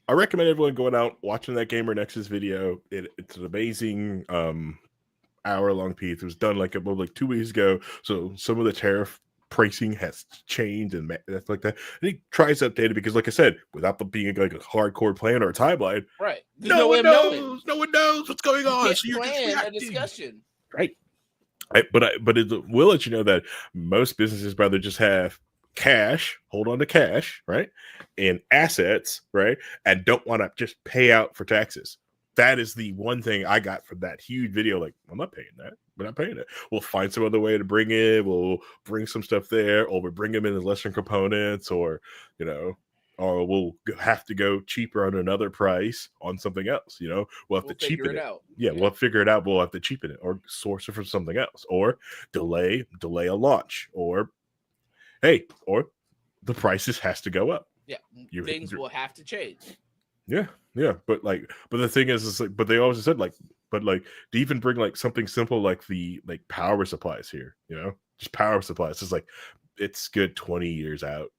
[SPEAKER 2] I recommend everyone going out watching that Gamer Nexus video. It's an amazing hour-long piece. It was done like 2 weeks ago, so some of the tariff pricing has changed and that's like that. And he tries to update it because, like I said, without them being like a hardcore plan or a timeline,
[SPEAKER 1] Right. There's
[SPEAKER 2] no
[SPEAKER 1] no way
[SPEAKER 2] one
[SPEAKER 1] of knowing.
[SPEAKER 2] knows. No one knows what's going
[SPEAKER 1] You
[SPEAKER 2] on.
[SPEAKER 1] can't
[SPEAKER 2] So you're just
[SPEAKER 1] plan a
[SPEAKER 2] reacting,
[SPEAKER 1] discussion.
[SPEAKER 2] right? But it will let you know that most businesses rather just have cash, hold on to cash, right, and assets, right, and don't want to just pay out for taxes. That is the one thing I got from that huge video. Like, I'm not paying that. We're not paying it. We'll find some other way to bring it. We'll bring some stuff there, or we'll bring them in as lesser components, or you know, or we'll have to go cheaper on another price on something else. We'll have
[SPEAKER 1] We'll
[SPEAKER 2] to
[SPEAKER 1] figure
[SPEAKER 2] cheapen
[SPEAKER 1] it
[SPEAKER 2] it.
[SPEAKER 1] out.
[SPEAKER 2] Yeah,
[SPEAKER 1] Yeah.
[SPEAKER 2] we'll figure it out. We'll have to cheapen it or source it from something else, or delay a launch, or hey, or the prices has to go up.
[SPEAKER 1] Yeah.
[SPEAKER 2] You,
[SPEAKER 1] Things will have to change.
[SPEAKER 2] yeah, yeah, but the thing is like, but they always said like, but like, to even bring like something simple like the like power supplies here, just power supplies. It's like it's good 20 years out.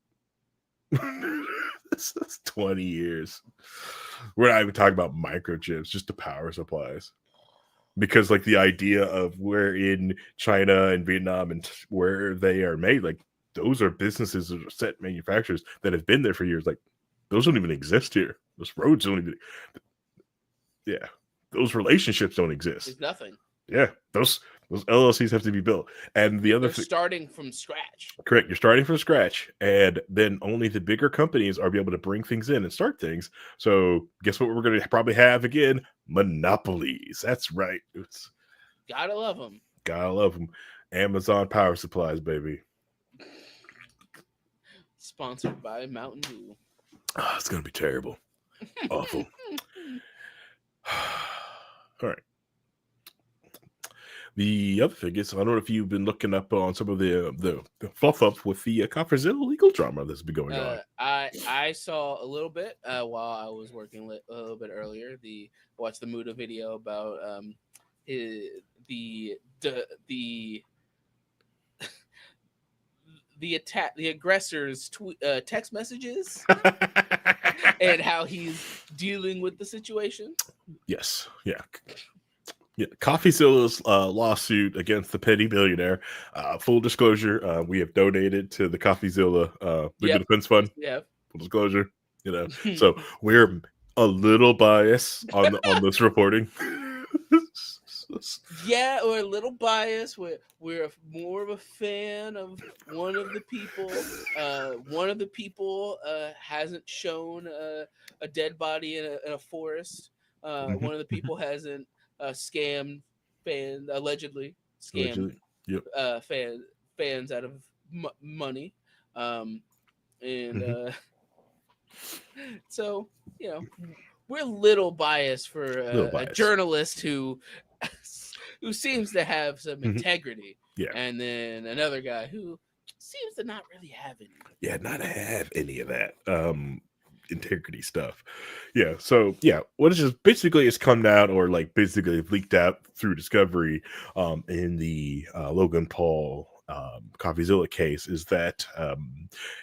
[SPEAKER 2] That's 20 years. We're not even talking about microchips, just the power supplies. Because like the idea of where in China and Vietnam and where they are made, like those are businesses or set manufacturers that have been there for years. Like those don't even exist here. Those roads don't even. Yeah, those relationships don't exist.
[SPEAKER 1] It's nothing.
[SPEAKER 2] Yeah, those LLCs have to be built. And the other
[SPEAKER 1] They're
[SPEAKER 2] thing,
[SPEAKER 1] starting from scratch.
[SPEAKER 2] correct, you're starting from scratch, and then only the bigger companies are be able to bring things in and start things. So guess what we're going to probably have again? Monopolies. That's right.
[SPEAKER 1] Gotta love them.
[SPEAKER 2] Gotta love them. Amazon power supplies, baby.
[SPEAKER 1] Sponsored by Mountain Dew.
[SPEAKER 2] Oh, it's gonna be terrible. Awful. All right. The other thing is, I don't know if you've been looking up on some of the fluff up with the Coffeezilla legal drama that's been going on.
[SPEAKER 1] I saw a little bit while I was working a little bit earlier. Watched the Muda video about the the the attack, the aggressors' text messages, and how he's dealing with the situation.
[SPEAKER 2] Yes. Yeah. Yeah, Coffeezilla's lawsuit against the petty billionaire. Full disclosure: we have donated to the Coffeezilla legal defense fund.
[SPEAKER 1] Yeah.
[SPEAKER 2] Full disclosure, so we're a little biased on this reporting.
[SPEAKER 1] Yeah, we're a little biased. We're more of a fan of one of the people. One of the people hasn't shown a dead body in a forest. One of the people hasn't scammed allegedly scammed
[SPEAKER 2] Yep.
[SPEAKER 1] fans out of money. And so, we're a little biased for a journalist who seems to have some integrity.
[SPEAKER 2] Yeah.
[SPEAKER 1] And then another guy who seems to not really have any.
[SPEAKER 2] Yeah, not have any of that integrity stuff. Yeah. So yeah, what is just basically it's come out or like basically leaked out through discovery in the Logan Paul Coffeezilla case is that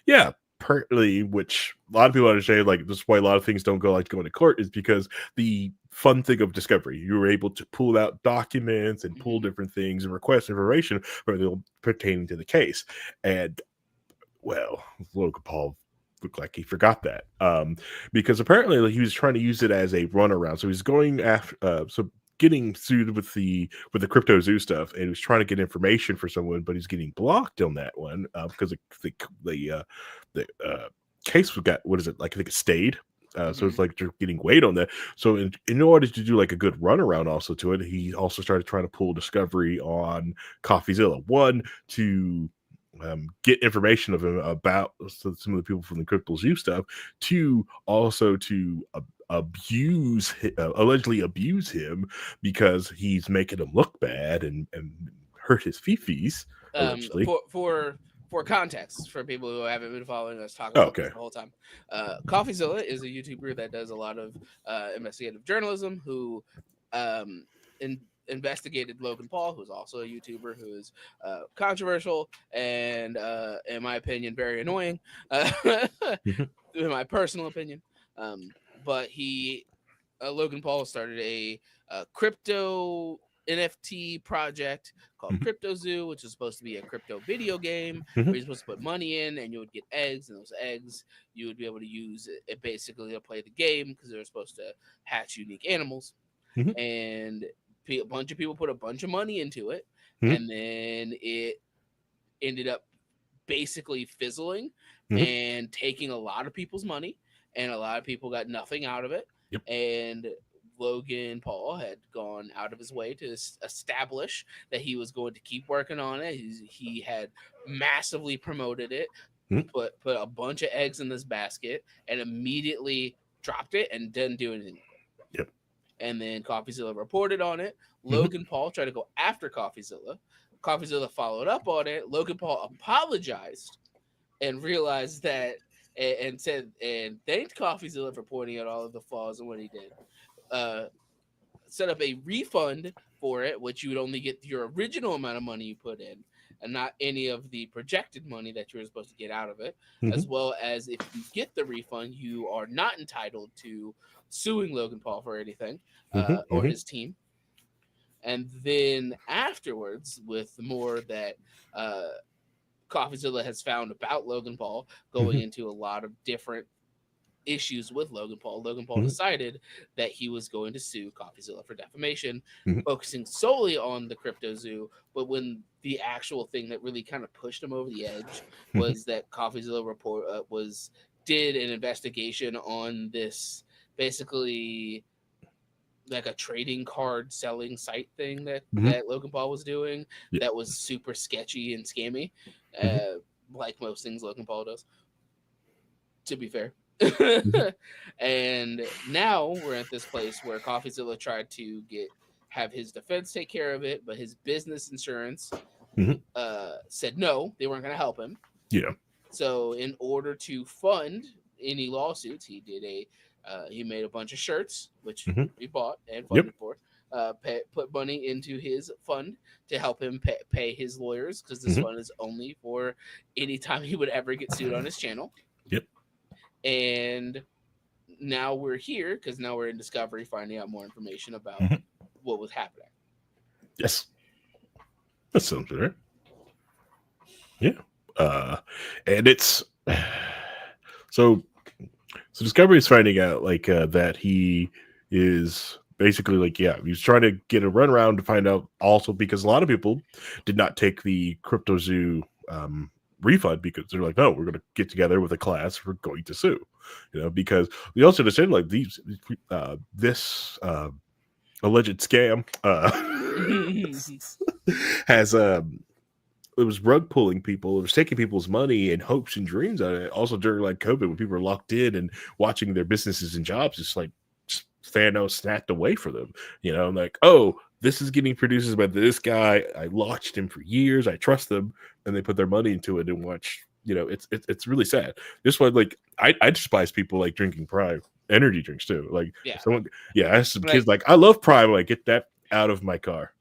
[SPEAKER 2] yeah, partly, which a lot of people understand, like this is why a lot of things don't go to court, is because the fun thing of discovery, you were able to pull out documents and pull different things and request information pertaining to the case. And well, Logan Paul looked like he forgot that because apparently he was trying to use it as a runaround. So he's going after getting sued with the Crypto Zoo stuff, and he was trying to get information for someone, but he's getting blocked on that one because the case got, what is it, like I think it stayed. So it's like you're getting weight on that. So in order to do like a good runaround also to it, he also started trying to pull discovery on Coffeezilla. One, to get information of him about some of the people from the Crypto Zoo stuff. Two, also to allegedly abuse him because he's making him look bad and hurt his fifis. Allegedly.
[SPEAKER 1] For context, for people who haven't been following us talk about this the whole time, Coffeezilla is a YouTuber that does a lot of investigative journalism. Who investigated Logan Paul, who's also a YouTuber who is controversial and, in my opinion, very annoying.
[SPEAKER 2] Mhm.
[SPEAKER 1] In my personal opinion, um, but Logan Paul started a crypto NFT project called
[SPEAKER 2] Mhm.
[SPEAKER 1] Crypto Zoo, which is supposed to be a crypto video game where
[SPEAKER 2] Mhm.
[SPEAKER 1] you're supposed to put money in and you would get eggs, and those eggs you would be able to use it basically to play the game because they're supposed to hatch unique animals.
[SPEAKER 2] Mhm.
[SPEAKER 1] And a bunch of people put a bunch of money into it,
[SPEAKER 2] Mhm.
[SPEAKER 1] and then it ended up basically fizzling
[SPEAKER 2] Mhm.
[SPEAKER 1] and taking a lot of people's money, and a lot of people got nothing out of it.
[SPEAKER 2] Yep.
[SPEAKER 1] And Logan Paul had gone out of his way to establish that he was going to keep working on it. He had massively promoted it,
[SPEAKER 2] Mhm.
[SPEAKER 1] put a bunch of eggs in this basket, and immediately dropped it and didn't do anything with it.
[SPEAKER 2] Yep.
[SPEAKER 1] And then Coffeezilla reported on it.
[SPEAKER 2] Mhm.
[SPEAKER 1] Logan Paul tried to go after Coffeezilla. Coffeezilla followed up on it. Logan Paul apologized and realized that, and said, and thanked Coffeezilla for pointing out all of the flaws in what he did. Uh, Set up a refund for it, which you would only get your original amount of money you put in, and not any of the projected money that you were supposed to get out of it. As
[SPEAKER 2] Mhm.
[SPEAKER 1] well as, if you get the refund, you are not entitled to suing Logan Paul for anything,
[SPEAKER 2] Mhm.
[SPEAKER 1] or
[SPEAKER 2] Mhm.
[SPEAKER 1] his team. And then afterwards, with more that uh, Coffeezilla has found about Logan Paul, going
[SPEAKER 2] Mhm.
[SPEAKER 1] into a lot of different issues with Logan Paul
[SPEAKER 2] Mhm.
[SPEAKER 1] decided that he was going to sue Coffeezilla for defamation,
[SPEAKER 2] Mhm.
[SPEAKER 1] focusing solely on the crypto zoo. But when the actual thing that really kind of pushed him over the edge
[SPEAKER 2] Mhm.
[SPEAKER 1] was that Coffeezilla did an investigation on this, basically like a trading card selling site thing
[SPEAKER 2] Mhm.
[SPEAKER 1] that Logan Paul was doing,
[SPEAKER 2] Yeah.
[SPEAKER 1] that was super sketchy and scammy,
[SPEAKER 2] Mhm.
[SPEAKER 1] like most things Logan Paul does, to be fair.
[SPEAKER 2] Mhm.
[SPEAKER 1] And now we're at this place where Coffeezilla tried to have his defense take care of it, but his business insurance
[SPEAKER 2] Mhm.
[SPEAKER 1] said no, they weren't going to help him.
[SPEAKER 2] Yeah.
[SPEAKER 1] So in order to fund any lawsuits, he made a bunch of shirts, which
[SPEAKER 2] Mhm.
[SPEAKER 1] we bought and
[SPEAKER 2] Yep.
[SPEAKER 1] funded for. Put money into his fund to help him pay his lawyers, because this
[SPEAKER 2] Mhm.
[SPEAKER 1] fund is only for any time he would ever get sued on his channel.
[SPEAKER 2] Yep.
[SPEAKER 1] And now we're here because now we're in Discovery, finding out more information about
[SPEAKER 2] Mhm.
[SPEAKER 1] what was happening.
[SPEAKER 2] Yes. That sounds right. Yeah. Uh, and it's so Discovery is finding out that he is basically like, yeah, he's trying to get a runaround to find out, also because a lot of people did not take the Crypto Zoo refund, because they're like, no, we're going to get together with a class, we're going to sue, because we also understand like this alleged scam has it was rug pulling people. It was taking people's money and hopes and dreams out of it. Also during like COVID, when people were locked in and watching their businesses and jobs just Thanos snapped away for them. Like, oh, this is getting produced by this guy. I watched him for years. I trust them, and they put their money into it and watch. It's really sad. This one, like, I despise people like drinking Prime energy drinks too. Like,
[SPEAKER 1] Yeah,
[SPEAKER 2] if someone, yeah, I have some kids
[SPEAKER 1] like
[SPEAKER 2] like, I love Prime. Like, get that out of my car.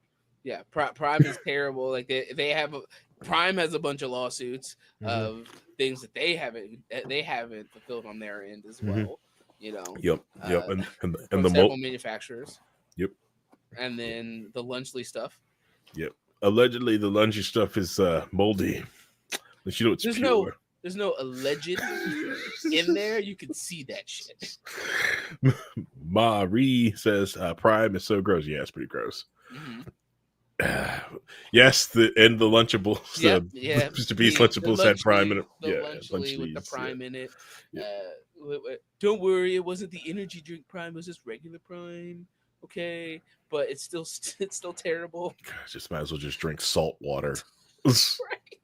[SPEAKER 1] yeah, Prime is terrible. Like Prime has a bunch of lawsuits
[SPEAKER 2] Hmm.
[SPEAKER 1] of things that they haven't fulfilled on their end as
[SPEAKER 2] Hmm.
[SPEAKER 1] well. You know,
[SPEAKER 2] Yep, yep,
[SPEAKER 1] uh,
[SPEAKER 2] and
[SPEAKER 1] from
[SPEAKER 2] the
[SPEAKER 1] several manufacturers,
[SPEAKER 2] yep,
[SPEAKER 1] and then the Lunchley stuff.
[SPEAKER 2] yep. Allegedly, the lungy stuff is moldy, but it's
[SPEAKER 1] There's no
[SPEAKER 2] pure.
[SPEAKER 1] there's no alleged in there. You can see that shit.
[SPEAKER 2] Marie says Prime is so gross. Yeah, it's pretty gross.
[SPEAKER 1] Hmm.
[SPEAKER 2] Yes, the Lunchables,
[SPEAKER 1] Yep.
[SPEAKER 2] the
[SPEAKER 1] Yeah.
[SPEAKER 2] Mr. Beast
[SPEAKER 1] The
[SPEAKER 2] Lunchables had Prime in
[SPEAKER 1] Lunchley,
[SPEAKER 2] it.
[SPEAKER 1] the
[SPEAKER 2] Yeah,
[SPEAKER 1] Lunchley with the
[SPEAKER 2] Lunchleys. Yeah,
[SPEAKER 1] Prime in it.
[SPEAKER 2] yep.
[SPEAKER 1] Don't worry, it wasn't the energy drink Prime. It was just regular Prime. Okay, but it's still it's still terrible.
[SPEAKER 2] Gosh, just might as well just drink salt water.
[SPEAKER 1] Right.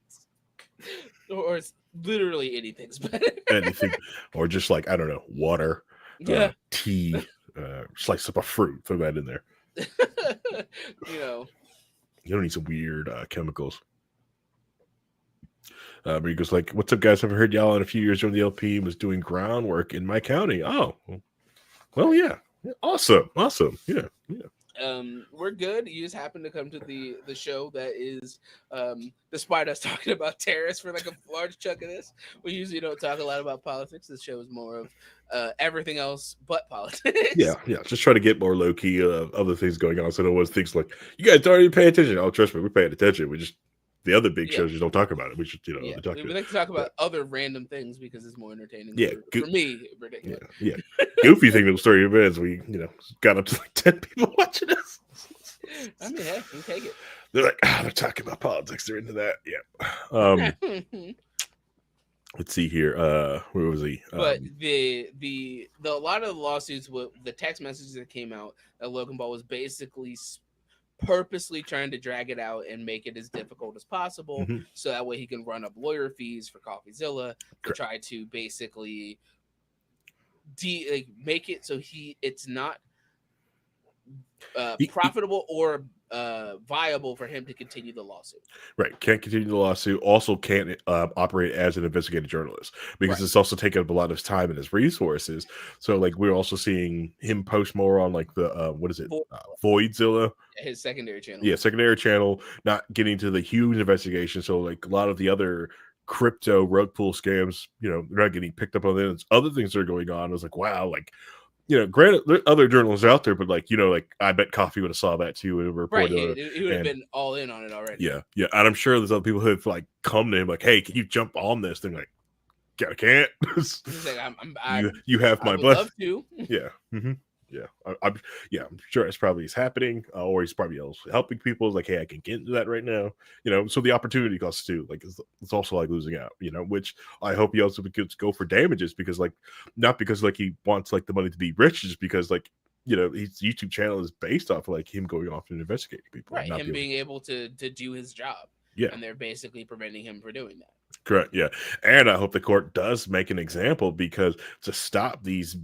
[SPEAKER 1] Or it's literally anything's better.
[SPEAKER 2] Anything, or just like, I don't know, water,
[SPEAKER 1] Yeah.
[SPEAKER 2] tea, slice up a fruit, throw that in there.
[SPEAKER 1] You know.
[SPEAKER 2] You don't need some weird chemicals. But he goes like, "What's up, guys? Haven't heard y'all in a few years." When the LP was doing groundwork in my county. Oh, well, yeah, awesome, yeah, yeah.
[SPEAKER 1] We're good. You just happen to come to the show that is, despite us talking about tariffs for like a large chunk of this, we usually don't talk a lot about politics. This show is more of everything else but
[SPEAKER 2] Yeah,
[SPEAKER 1] politics.
[SPEAKER 2] yeah. Just try to get more low key other things going on. So no one thinks like you guys don't even pay attention. Oh, trust me, we're paying attention. We just the other big
[SPEAKER 1] Yeah,
[SPEAKER 2] shows just don't talk about it. We should
[SPEAKER 1] yeah.
[SPEAKER 2] talk
[SPEAKER 1] We
[SPEAKER 2] to
[SPEAKER 1] like to talk
[SPEAKER 2] yeah,
[SPEAKER 1] about other random things because it's more entertaining
[SPEAKER 2] yeah,
[SPEAKER 1] for me in
[SPEAKER 2] yeah,
[SPEAKER 1] particular.
[SPEAKER 2] yeah. Goofy thing that was 30 minutes. We got up to like 10 people watching us.
[SPEAKER 1] I mean, hey, you take it.
[SPEAKER 2] They're like, they're talking about politics. They're into that. Yeah. Let's see here. Where was he?
[SPEAKER 1] But the a lot of the lawsuits with the text messages that came out that Logan Paul was basically purposely trying to drag it out and make it as difficult as possible
[SPEAKER 2] Mhm,
[SPEAKER 1] so that way he can run up lawyer fees for Coffeezilla to
[SPEAKER 2] correct.
[SPEAKER 1] try to basically like make it so it's not profitable or viable for him to continue the lawsuit.
[SPEAKER 2] Right. Can't continue the lawsuit. Also can't operate as an investigative journalist because
[SPEAKER 1] Right.
[SPEAKER 2] it's also taking up a lot of his time and his resources. So like we're also seeing him post more on like the what is it?
[SPEAKER 1] For
[SPEAKER 2] Voidzilla.
[SPEAKER 1] his secondary channel.
[SPEAKER 2] Yeah, secondary channel, not getting to the huge investigation. So like a lot of the other crypto rug pull scams, they're not getting picked up on it. It's other things that are going on. I was like, wow, like granted, there are other journalists out there, but like I bet Coffee would have saw that too and
[SPEAKER 1] Right.
[SPEAKER 2] reported on it.
[SPEAKER 1] He would have
[SPEAKER 2] And
[SPEAKER 1] been all in on it already.
[SPEAKER 2] yeah, yeah, and I'm sure there's other people who have like come to him like, "Hey, can you jump on this?" They're like, "Yeah, I can't."
[SPEAKER 1] He's like,
[SPEAKER 2] You have
[SPEAKER 1] I
[SPEAKER 2] my
[SPEAKER 1] would
[SPEAKER 2] blessing.
[SPEAKER 1] love to.
[SPEAKER 2] Yeah, yeah, I'm sure it's probably is happening, or he's probably also helping people. It's like, hey, I can get into that right now, So the opportunity costs too, like it's also like losing out, Which I hope he also gets go for damages because like not because like he wants like the money to be rich, just because like his YouTube channel is based off of, like him going off and investigating people and
[SPEAKER 1] Right,
[SPEAKER 2] not
[SPEAKER 1] him
[SPEAKER 2] being able
[SPEAKER 1] being able to do his job,
[SPEAKER 2] yeah.
[SPEAKER 1] and they're basically preventing him from doing that.
[SPEAKER 2] Correct. Yeah. And I hope the court does make an example because to stop these,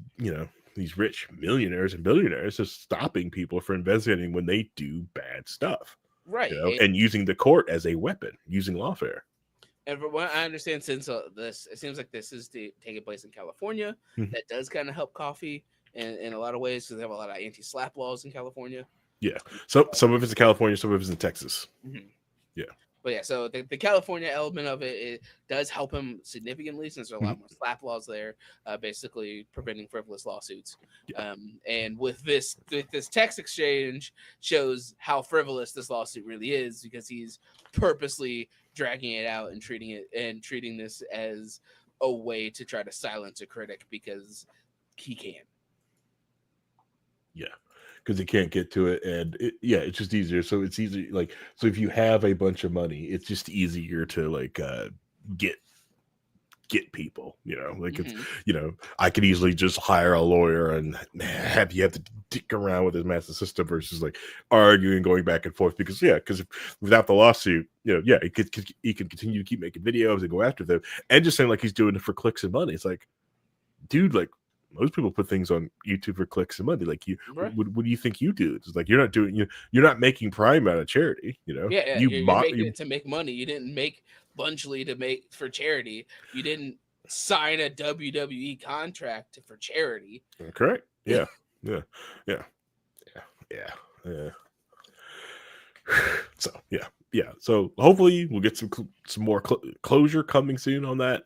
[SPEAKER 2] these rich millionaires and billionaires is stopping people from investigating when they do bad stuff,
[SPEAKER 1] Right,
[SPEAKER 2] and using the court as a weapon, using lawfare.
[SPEAKER 1] and from what I understand, since this, it seems like this is taking place in California.
[SPEAKER 2] Mhm.
[SPEAKER 1] That does kind of help coffee in a lot of ways because they have a lot of anti-slap laws in California.
[SPEAKER 2] Yeah. So some of it's in California, some of it's in Texas.
[SPEAKER 1] Mhm.
[SPEAKER 2] Yeah.
[SPEAKER 1] But yeah, so the California element of it does help him significantly since there are a
[SPEAKER 2] Mhm.
[SPEAKER 1] lot more slap laws there, basically preventing frivolous lawsuits.
[SPEAKER 2] Yeah.
[SPEAKER 1] And with this text exchange shows how frivolous this lawsuit really is because he's purposely dragging it out and treating this as a way to try to silence a critic because he can.
[SPEAKER 2] Yeah. Because he can't get to it, and it's just easier. So it's easy, like so if you have a bunch of money, it's just easier to like get people, like it's
[SPEAKER 1] Hmm.
[SPEAKER 2] I could easily just hire a lawyer and have to dick around with his master system versus like arguing, going back and forth because without the lawsuit, he could continue to keep making videos and go after them and just saying like he's doing it for clicks and money. It's like, dude, like most people put things on YouTube for clicks and money. Like
[SPEAKER 1] Right.
[SPEAKER 2] what do you think you do? It's like you're not doing you're not making Prime out of charity.
[SPEAKER 1] Yeah,
[SPEAKER 2] You
[SPEAKER 1] you're making it to make money. You didn't make Bunchly to make for charity. You didn't sign a WWE contract for charity.
[SPEAKER 2] correct? Yeah, yeah, yeah, yeah, yeah. So yeah. So hopefully we'll get some more closure coming soon on that.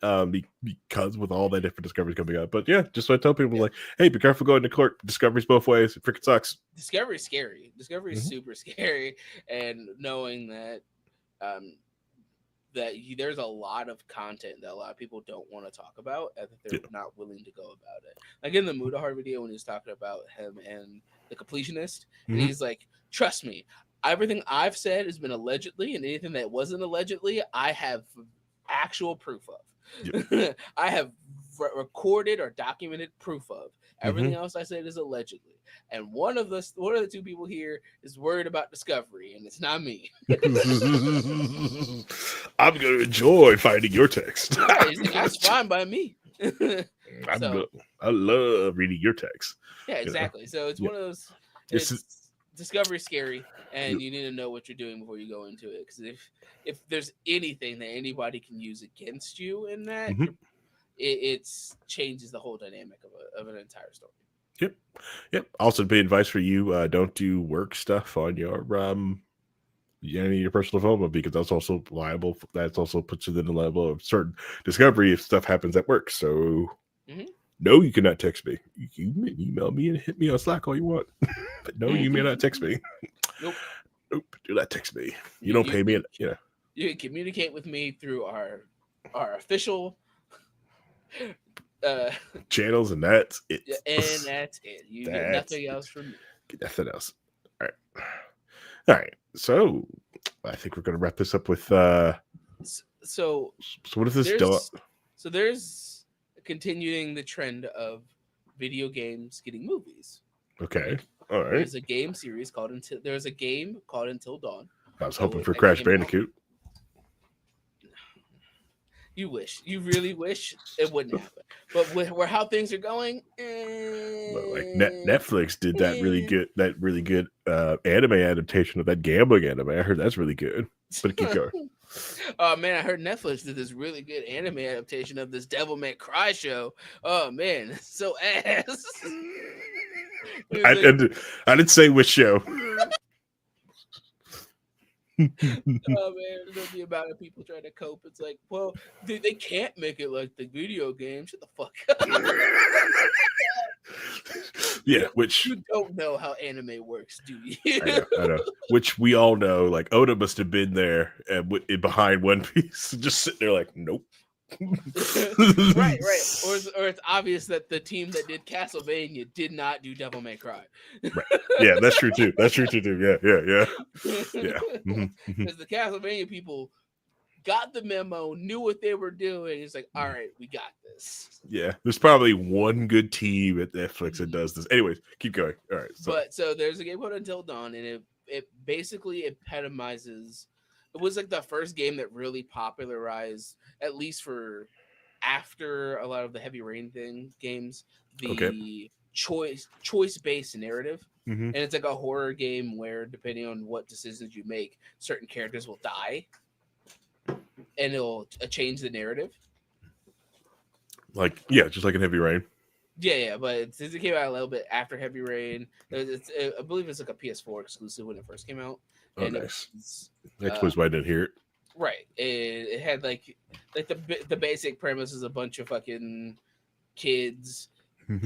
[SPEAKER 2] Because with all that different discoveries coming up. But yeah, just so I tell people
[SPEAKER 1] Yeah.
[SPEAKER 2] like, hey, be careful going to court. Discoveries both ways. It freaking sucks.
[SPEAKER 1] Discovery is scary. Discovery is
[SPEAKER 2] Mhm.
[SPEAKER 1] super scary, and knowing that um, there's a lot of content that a lot of people don't want to talk about, and that they're
[SPEAKER 2] Yeah.
[SPEAKER 1] not willing to go about it. Like in the Mudahar video when he was talking about him and the completionist, and
[SPEAKER 2] Mhm.
[SPEAKER 1] he's like, "Trust me, everything I've said has been allegedly, and anything that wasn't allegedly, I have actual proof
[SPEAKER 2] Yeah.
[SPEAKER 1] of. I have recorded or documented proof of. Everything
[SPEAKER 2] Mhm.
[SPEAKER 1] else I said is allegedly. And one of the two people here is worried about discovery, and it's not me."
[SPEAKER 2] I'm gonna enjoy finding your text.
[SPEAKER 1] Right. He's like, that's fine by me.
[SPEAKER 2] I'm
[SPEAKER 1] So
[SPEAKER 2] go- I love reading your text.
[SPEAKER 1] yeah,
[SPEAKER 2] You know?
[SPEAKER 1] exactly. So it's
[SPEAKER 2] Yeah.
[SPEAKER 1] one of those.
[SPEAKER 2] This is
[SPEAKER 1] It's discovery scary,
[SPEAKER 2] yeah.
[SPEAKER 1] and you need to know what you're doing before you go into it. Because if there's anything that anybody can use against you in that,
[SPEAKER 2] Mhm.
[SPEAKER 1] it's changes the whole dynamic of an entire story.
[SPEAKER 2] Yep. Yep. Also, big advice for you: don't do work stuff on your personal phone because that's also liable. That's also puts you in the level of certain discovery if stuff happens at work. So,
[SPEAKER 1] Mm-hmm.
[SPEAKER 2] no, you cannot text me. You may email me and hit me on Slack all you want, but no, you may not text me.
[SPEAKER 1] Nope.
[SPEAKER 2] Nope. Do not text me. You
[SPEAKER 1] You,
[SPEAKER 2] don't
[SPEAKER 1] you
[SPEAKER 2] pay me.
[SPEAKER 1] can you can communicate with me through our official uh
[SPEAKER 2] channels, and that's it.
[SPEAKER 1] and that's it. You get
[SPEAKER 2] That's
[SPEAKER 1] nothing else from me.
[SPEAKER 2] nothing else. All right. All right. So I think we're gonna wrap this up with
[SPEAKER 1] So
[SPEAKER 2] so what is this dog?
[SPEAKER 1] there's continuing the trend of video games getting movies.
[SPEAKER 2] Okay. All right.
[SPEAKER 1] There's a game series called there's a game called Until Dawn
[SPEAKER 2] I was hoping for
[SPEAKER 1] that
[SPEAKER 2] Crash
[SPEAKER 1] came out.
[SPEAKER 2] Bandicoot.
[SPEAKER 1] You wish, you really wish it wouldn't happen. But with where how things are going,
[SPEAKER 2] But like Netflix did that really good anime adaptation of that gambling anime. I heard that's really good. But keep going.
[SPEAKER 1] Oh man, I heard Netflix did this really good anime adaptation of this Devil May Cry show. Oh man, it's so ass.
[SPEAKER 2] I,
[SPEAKER 1] It's
[SPEAKER 2] I, did- I didn't say which show.
[SPEAKER 1] oh man, it'll be about it. People trying to cope. It's like, well, they can't make it like the video game. Shut the fuck up.
[SPEAKER 2] Yeah, which
[SPEAKER 1] You don't know how anime works, do you?
[SPEAKER 2] I know. Which we all know. Like Oda must have been there and behind One Piece, just sitting there like, nope.
[SPEAKER 1] Right. Or it's obvious that the team that did Castlevania did not do Devil May Cry.
[SPEAKER 2] Right. Yeah, that's true too. That's true too. Yeah.
[SPEAKER 1] Because the Castlevania people got the memo, knew what they were doing. It's like, all right, we got this.
[SPEAKER 2] Yeah, there's probably one good team at Netflix that does this. Anyways, keep going. All right.
[SPEAKER 1] But so there's a game called Until Dawn, and it basically epitomizes. It was like the first game that really popularized, at least for after a lot of the Heavy Rain games, the choice based narrative.
[SPEAKER 2] Mm-hmm.
[SPEAKER 1] And it's like a horror game where depending on what decisions you make, certain characters will die, and it'll change the narrative.
[SPEAKER 2] Like just like in Heavy Rain.
[SPEAKER 1] Yeah, but since it came out a little bit after Heavy Rain, I believe it's like a PS4 exclusive when it first came out.
[SPEAKER 2] Oh,
[SPEAKER 1] And
[SPEAKER 2] nice. That was why I didn't hear it.
[SPEAKER 1] Right. It had like the basic premise is a bunch of fucking kids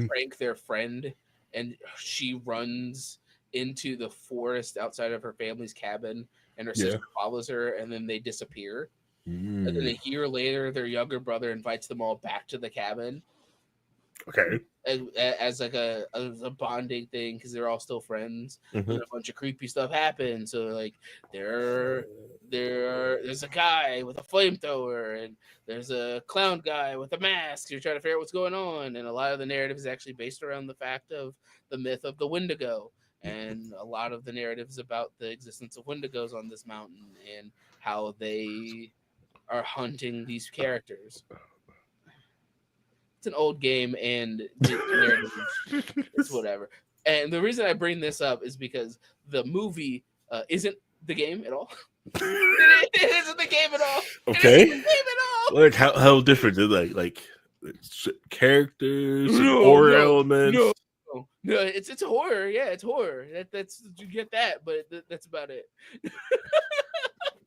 [SPEAKER 1] prank their friend, and she runs into the forest outside of her family's cabin, and her sister follows her, and then they disappear. And then a year later, their younger brother invites them all back to the cabin.
[SPEAKER 2] Okay.
[SPEAKER 1] As like a bonding thing because they're all still friends. And a bunch of creepy stuff happens. So like there's a guy with a flamethrower, and there's a clown guy with a mask. You're trying to figure out what's going on, and a lot of the narrative is actually based around the fact of the myth of the Wendigo. And a lot of the narrative is about the existence of Wendigos on this mountain and how they are hunting these characters. It's an old game, and the narrative is whatever. And the reason I bring this up is because the movie isn't the game at all. It isn't the game at all.
[SPEAKER 2] Okay.
[SPEAKER 1] It isn't the game at all.
[SPEAKER 2] Like how different is like characters, horror elements?
[SPEAKER 1] No, it's horror. Yeah, it's horror. That's you get that, but that's about it.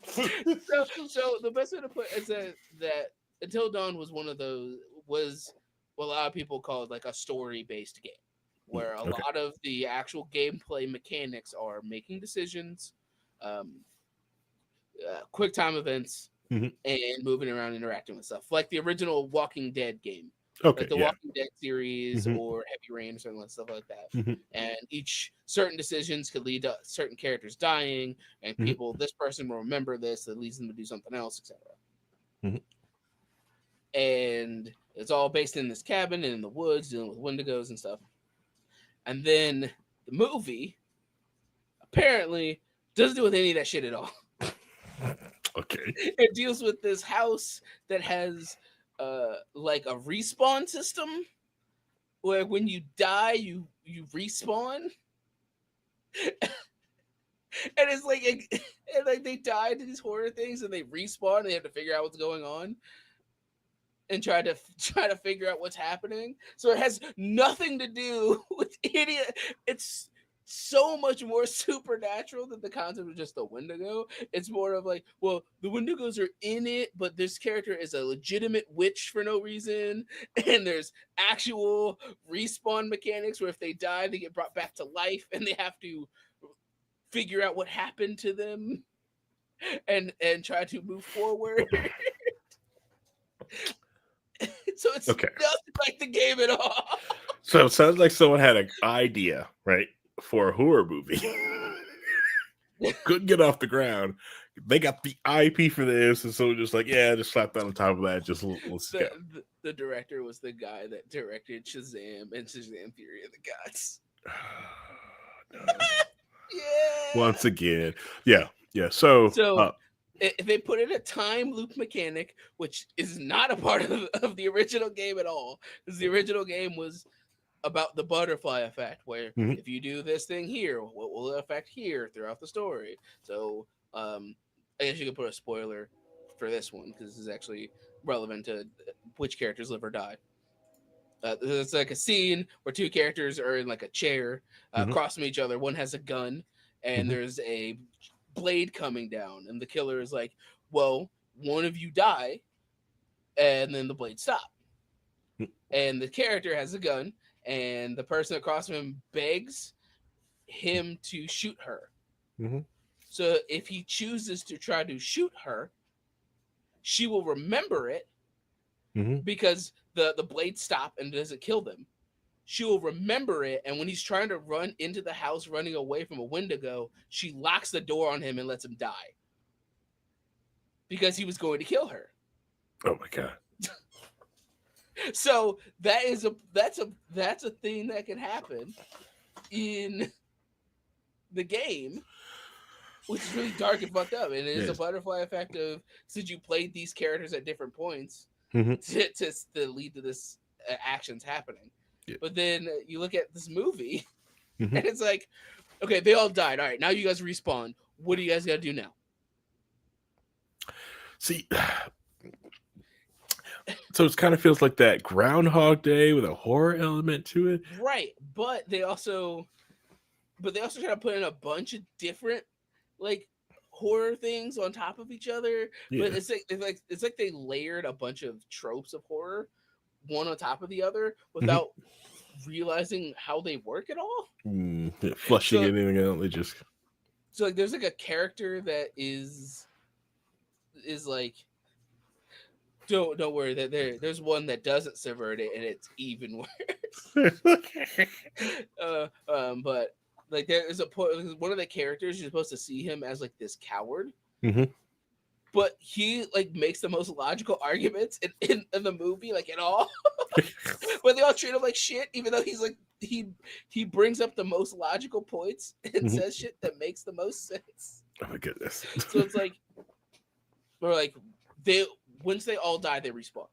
[SPEAKER 1] So the best way to put it is that Until Dawn was one of those was what a lot of people call like a story based game, where a lot of the actual gameplay mechanics are making decisions, quick time events, and moving around, interacting with stuff, like the original Walking Dead game.
[SPEAKER 2] Okay,
[SPEAKER 1] like the Walking Dead series or Heavy Rain or something, stuff like that. And each certain decisions could lead to certain characters dying, and people, this person will remember this, that leads them to do something else, etc. And it's all based in this cabin and in the woods, dealing with Wendigos and stuff. And then the movie apparently doesn't deal with any of that shit at all.
[SPEAKER 2] Okay.
[SPEAKER 1] It deals with this house that has like a respawn system where when you die you respawn. And it's like they die to these horror things and they respawn and they have to figure out what's going on. and try to figure out what's happening. So it has nothing to do with idiot. It's so much more supernatural than the concept of just the Wendigo. It's more of like, well, the Wendigos are in it, but this character is a legitimate witch for no reason, and there's actual respawn mechanics where if they die, they get brought back to life, and they have to figure out what happened to them and try to move forward. So it's
[SPEAKER 2] Okay.
[SPEAKER 1] nothing like the game at all.
[SPEAKER 2] So it sounds like someone had an idea, right, for a horror movie. Couldn't get off the ground. They got the IP for this, and so just like, yeah, just slap that on top of that. Just let's go.
[SPEAKER 1] The director was the guy that directed Shazam and Shazam: Fury of the Gods.
[SPEAKER 2] No.
[SPEAKER 1] Yeah.
[SPEAKER 2] Once again, yeah. So
[SPEAKER 1] if they put in a time loop mechanic, which is not a part of the original game at all, because the original game was about the butterfly effect, where if you do this thing here, what will it affect here throughout the story? So I guess you could put a spoiler for this one because this is actually relevant to which characters live or die. It's like a scene where two characters are in like a chair across from each other. One has a gun, and there's a blade coming down, and the killer is like, well, one of you die, and then the blade stop. And the character has a gun, and the person across from him begs him to shoot her. So if he chooses to try to shoot her, she will remember it because the blade stop and doesn't kill them. She will remember it, and when he's trying to run into the house running away from a Wendigo, she locks the door on him and lets him die because he was going to kill her.
[SPEAKER 2] Oh my god.
[SPEAKER 1] So that's a thing that can happen in the game, which is really dark and fucked up. And it is a butterfly effect of, since you played these characters at different points to lead to this actions happening. Yeah. But then you look at this movie and it's like, okay, they all died. All right, now you guys respawn. What do you guys got to do now?
[SPEAKER 2] See, so it kind of feels like that Groundhog Day with a horror element to it.
[SPEAKER 1] Right, but they also try to put in a bunch of different like horror things on top of each other. Yeah. But it's like they layered a bunch of tropes of horror one on top of the other without realizing how they work at all.
[SPEAKER 2] Flushing anything out, they just
[SPEAKER 1] like there's like a character that is like, don't worry, that there's one that doesn't subvert it and it's even worse. But like there's a point, one of the characters, you're supposed to see him as like this coward, but he like makes the most logical arguments in the movie, like at all. But they all treat him like shit, even though he's like he brings up the most logical points and says shit that makes the most sense.
[SPEAKER 2] Oh my goodness.
[SPEAKER 1] So it's like, or like once they all die, they respawn.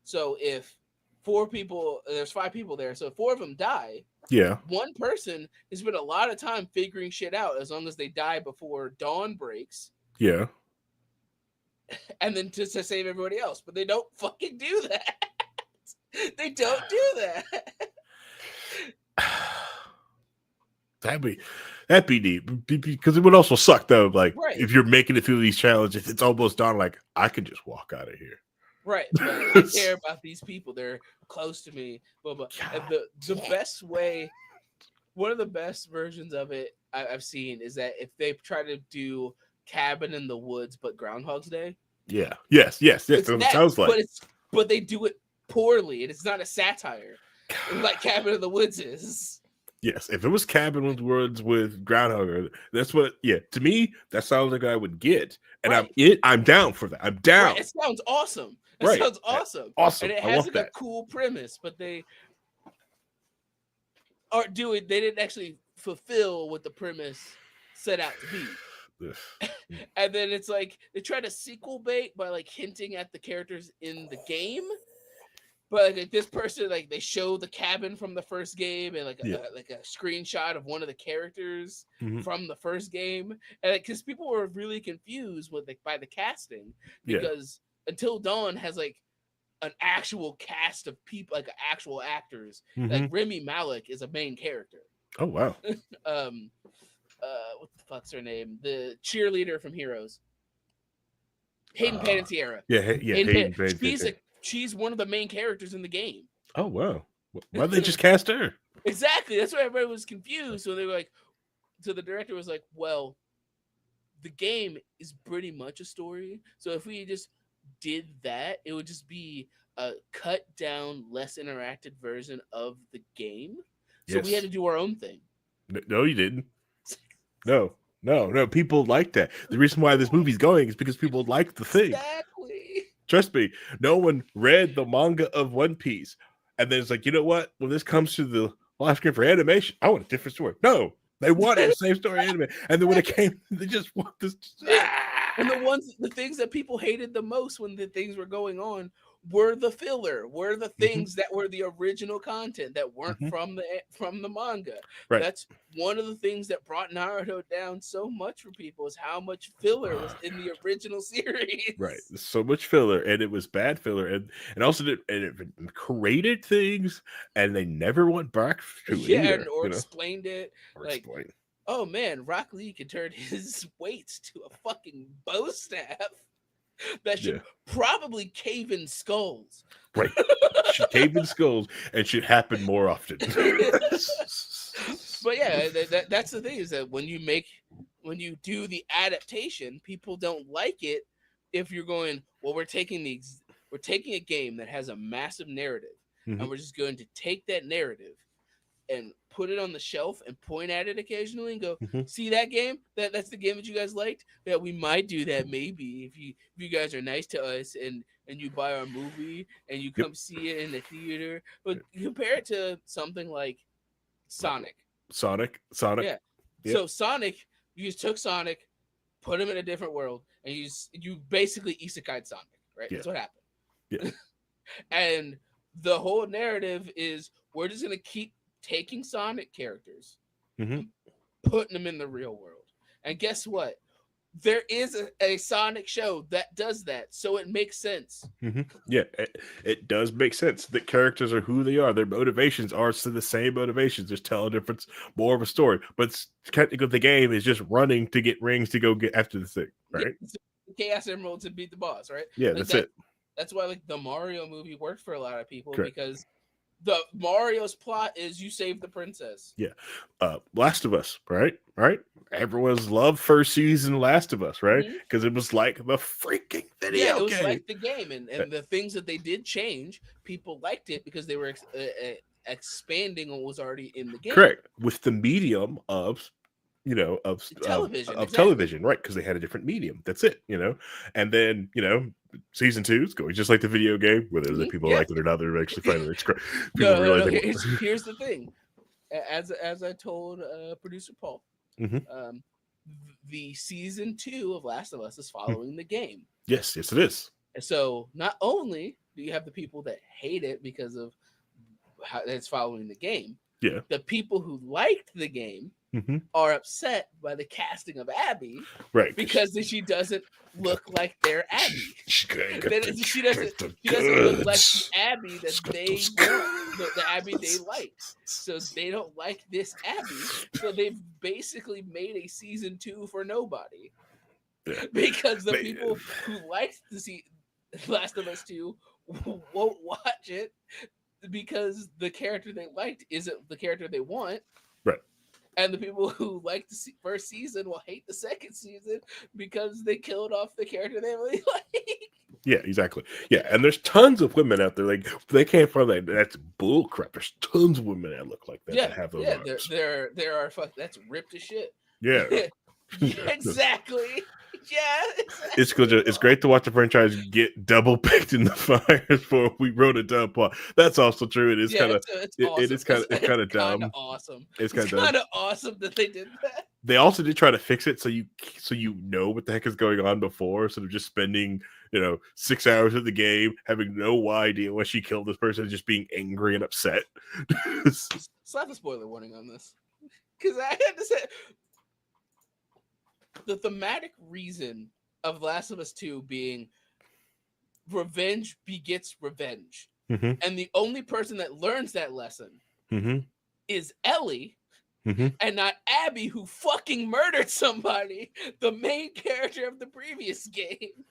[SPEAKER 1] So if there's 5 people there, so if 4 of them die, one person has spent a lot of time figuring shit out as long as they die before dawn breaks.
[SPEAKER 2] Yeah.
[SPEAKER 1] And then just to save everybody else. But they don't fucking do that. They don't do that.
[SPEAKER 2] That'd be neat, because it would also suck though. Like if you're making it through these challenges, it's almost dawn. Like I could just walk out of here.
[SPEAKER 1] Right, but I care about these people. They're close to me. But the best way, one of the best versions of it I've seen is that if they try to do Cabin in the Woods but Groundhog's Day.
[SPEAKER 2] Yeah. Yes. That's what it sounds like.
[SPEAKER 1] But they do it poorly, and it's not a satire like Cabin in the Woods is.
[SPEAKER 2] Yes, if it was Cabin in the Woods with Groundhog, that's what. Yeah, to me, that sounds like I would get, and I'm down for that. I'm down.
[SPEAKER 1] Right. It sounds awesome. Sounds awesome.
[SPEAKER 2] Awesome.
[SPEAKER 1] And it has like a cool premise, but they aren't doing. They didn't actually fulfill what the premise set out to be. And then it's like they try to sequel bait by like hinting at the characters in the game. But like this person, like they show the cabin from the first game and like a screenshot of one of the characters from the first game, and because people were really confused with by the casting, because Until Dawn has like an actual cast of people, like actual actors. Like
[SPEAKER 2] Mm-hmm.
[SPEAKER 1] Remy Malek is a main character.
[SPEAKER 2] Oh wow.
[SPEAKER 1] Um, what the fuck's her name? The cheerleader from Heroes, Hayden
[SPEAKER 2] Uh,
[SPEAKER 1] Panettiere.
[SPEAKER 2] yeah, Hayden
[SPEAKER 1] She's one of the main characters in the game.
[SPEAKER 2] Oh wow. Why'd they just cast her?
[SPEAKER 1] Exactly. That's why everybody was confused. So they were like, so the director was like, well, the game is pretty much a story. So if we just did that, it would just be a cut down, less interactive version of the game. So we had
[SPEAKER 2] Yes.
[SPEAKER 1] to do our own thing.
[SPEAKER 2] No, you didn't. No. People like that. The reason why this movie's going is because people like the thing.
[SPEAKER 1] Exactly.
[SPEAKER 2] Trust me. No one read the manga of One Piece, and then it's like, you know what? When this comes to the live screen for animation, I want a different story. No, they wanted the same story anime, and then when it came, they just want this.
[SPEAKER 1] And the things that people hated the most when the things were going on were the filler, were the things that were the original content that weren't from the manga.
[SPEAKER 2] Right.
[SPEAKER 1] That's one of the things that brought Naruto down so much for people, is how much filler was in the original series.
[SPEAKER 2] Right, so much filler, and it was bad filler, and also it created things, and they never went back to it either,
[SPEAKER 1] or explained it.
[SPEAKER 2] Or
[SPEAKER 1] like,
[SPEAKER 2] explain.
[SPEAKER 1] oh man, Rock Lee can turn his weights to a fucking bow staff that should probably cave in skulls.
[SPEAKER 2] Right, should cave in skulls and should happen more often.
[SPEAKER 1] But yeah, that's the thing, is that when you do the adaptation, people don't like it if you're going, well, we're taking a game that has a massive narrative, and we're just going to take that narrative and put it on the shelf and point at it occasionally and go, see that game? That's the game that you guys liked? Yeah, we might do that maybe if you guys are nice to us and you buy our movie and you come see it in the theater. But compare it to something like Sonic.
[SPEAKER 2] Yeah.
[SPEAKER 1] So Sonic, you just took Sonic, put him in a different world, and you basically isekai'd Sonic, right? That's what happened.
[SPEAKER 2] Yeah.
[SPEAKER 1] And the whole narrative is, we're just gonna keep taking Sonic characters, putting them in the real world. And guess what? There is a Sonic show that does that, so it makes sense.
[SPEAKER 2] Yeah, it does make sense. The characters are who they are. Their motivations are the same motivations, just tell a difference, more of a story. But technically, the game is just running to get rings to go get after the thing, right?
[SPEAKER 1] Chaos Emerald to beat the boss, right?
[SPEAKER 2] Yeah, that's it.
[SPEAKER 1] That's why like the Mario movie worked for a lot of people, because the Mario's plot is you save the princess.
[SPEAKER 2] Yeah. Last of Us, right? Everyone's loved first season Last of Us, right? Because it was like the freaking video game.
[SPEAKER 1] It was like the game, and the things that they did change, people liked it because they were expanding on what was already in the game.
[SPEAKER 2] Correct. With the medium of television, right? Because they had a different medium. That's it, And then, season 2 is going just like the video game, whether the people like it or not. They're actually finding it.
[SPEAKER 1] No. Here's the thing. As I told producer Paul, the season 2 of Last of Us is following the game.
[SPEAKER 2] Yes, it is.
[SPEAKER 1] So not only do you have the people that hate it because of how it's following the game, the people who liked the game are upset by the casting of Abby,
[SPEAKER 2] right?
[SPEAKER 1] Because she doesn't look like their Abby. She doesn't look like the Abby that they want, the Abby they liked. So they don't like this Abby. So they've basically made a season 2 for nobody, because the people who liked to see Last of Us 2 won't watch it because the character they liked isn't the character they want.
[SPEAKER 2] Right.
[SPEAKER 1] And the people who liked the first season will hate the second season because they killed off the character they really like.
[SPEAKER 2] Yeah, exactly. Yeah, and there's tons of women out there. Like, they can't find that. That's bull crap. There's tons of women that look like that.
[SPEAKER 1] Yeah,
[SPEAKER 2] that have those
[SPEAKER 1] arms. There are that's ripped as shit.
[SPEAKER 2] Yeah.
[SPEAKER 1] Exactly. Yeah,
[SPEAKER 2] exactly. It's great to watch the franchise get double picked in the fire before we wrote a dumb plot. That's also true. It is kind of awesome. It's kind of dumb.
[SPEAKER 1] Awesome.
[SPEAKER 2] It's
[SPEAKER 1] kind of awesome that they did that.
[SPEAKER 2] They also did try to fix it so you know what the heck is going on before, instead of just spending 6 hours of the game having no idea why she killed this person, just being angry and upset.
[SPEAKER 1] Slap a spoiler warning on this, because I had to say, the thematic reason of Last of Us 2 being revenge begets revenge.
[SPEAKER 2] Mm-hmm.
[SPEAKER 1] And the only person that learns that lesson
[SPEAKER 2] Mm-hmm.
[SPEAKER 1] is Ellie,
[SPEAKER 2] Mm-hmm.
[SPEAKER 1] and not Abby, who fucking murdered somebody, the main character of the previous game.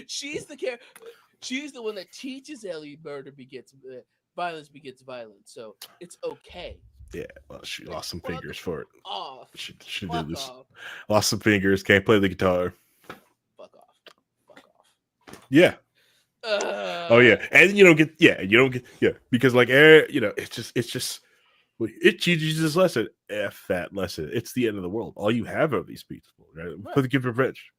[SPEAKER 1] She's the she's the one that teaches Ellie violence begets violence. So it's okay.
[SPEAKER 2] Yeah, well, she
[SPEAKER 1] Like,
[SPEAKER 2] lost some
[SPEAKER 1] fuck
[SPEAKER 2] fingers for it.
[SPEAKER 1] off.
[SPEAKER 2] She did
[SPEAKER 1] Fuck
[SPEAKER 2] this.
[SPEAKER 1] off.
[SPEAKER 2] Lost some fingers. Can't play the guitar.
[SPEAKER 1] Fuck off. Fuck off.
[SPEAKER 2] Yeah. Oh yeah, and you don't get because like it's just it teaches this lesson. F that lesson. It's the end of the world. All you have are these people, right? For the give revenge.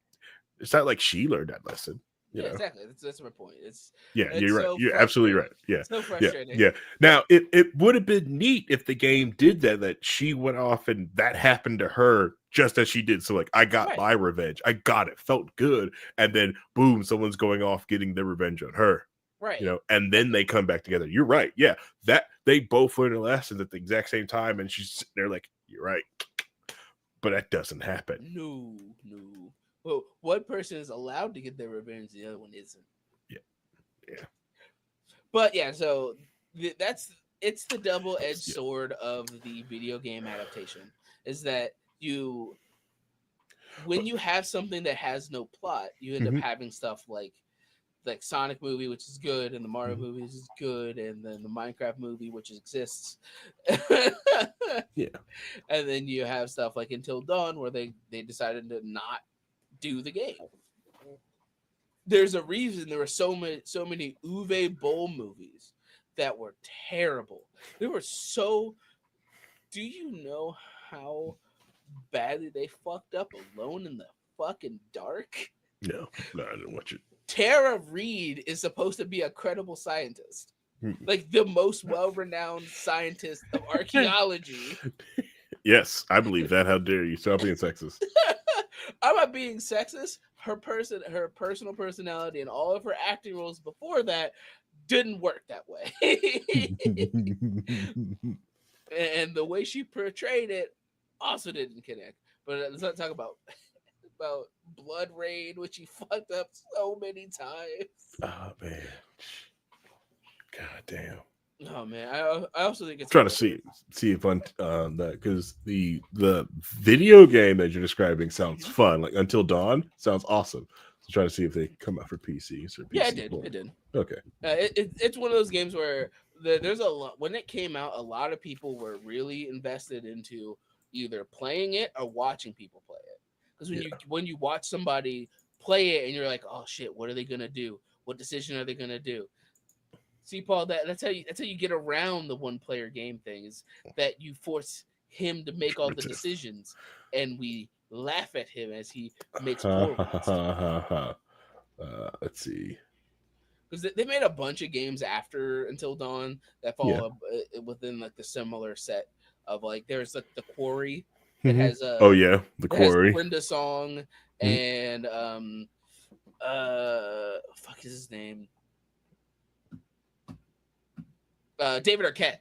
[SPEAKER 2] It's not like she learned that lesson. You
[SPEAKER 1] Yeah,
[SPEAKER 2] know.
[SPEAKER 1] exactly. That's my point. It's
[SPEAKER 2] You're right.
[SPEAKER 1] so
[SPEAKER 2] You're absolutely right. Yeah,
[SPEAKER 1] so
[SPEAKER 2] yeah,
[SPEAKER 1] frustrating.
[SPEAKER 2] yeah. Now it would have been neat if the game did that she went off and that happened to her just as she did. So like I got my revenge. I got it. Felt good. And then boom, someone's going off getting their revenge on her.
[SPEAKER 1] Right.
[SPEAKER 2] You know, and then they come back together. You're right. Yeah. That they both learned their lessons at the exact same time, and she's sitting there like, you're right. But that doesn't happen.
[SPEAKER 1] No. Well, one person is allowed to get their revenge, the other one isn't.
[SPEAKER 2] Yeah.
[SPEAKER 1] But yeah, so it's the double-edged sword of the video game adaptation, is that when you have something that has no plot, you end up having stuff like Sonic movie, which is good, and the Mario movie, which is good, and then the Minecraft movie, which exists.
[SPEAKER 2] Yeah.
[SPEAKER 1] And then you have stuff like Until Dawn, where they decided to not do the game. There's a reason there were so many Uwe Boll movies that were terrible. They were so. Do you know how badly they fucked up Alone in the fucking Dark?
[SPEAKER 2] No, I didn't watch it.
[SPEAKER 1] Tara Reid is supposed to be a credible scientist, like the most well-renowned scientist of archaeology.
[SPEAKER 2] Yes, I believe that. How dare you? Stop being sexist.
[SPEAKER 1] I'm not being sexist. Her personal personality, and all of her acting roles before that didn't work that way. And the way she portrayed it also didn't connect. But let's not talk about Blood Rain, which he fucked up so many times.
[SPEAKER 2] Oh man, god damn.
[SPEAKER 1] Oh man, I also think it's
[SPEAKER 2] trying to see if on that, because the video game that you're describing sounds fun. Like Until Dawn sounds awesome. So trying to see if they come out for PCs or PC.
[SPEAKER 1] Yeah, it did.
[SPEAKER 2] Okay.
[SPEAKER 1] It's one of those games where there's a lot. When it came out, a lot of people were really invested into either playing it or watching people play it. Because when you watch somebody play it and you're like, oh shit, what are they gonna do? What decision are they gonna do? See, Paul, that's how you get around the one player game thing, is that you force him to make all the decisions, and we laugh at him as he makes poor ones.
[SPEAKER 2] Let's see.
[SPEAKER 1] Because they made a bunch of games after Until Dawn that fall within like the similar set of like there's like the Quarry that has
[SPEAKER 2] the Quarry,
[SPEAKER 1] Brenda Song, and fuck is his name? David Arquette.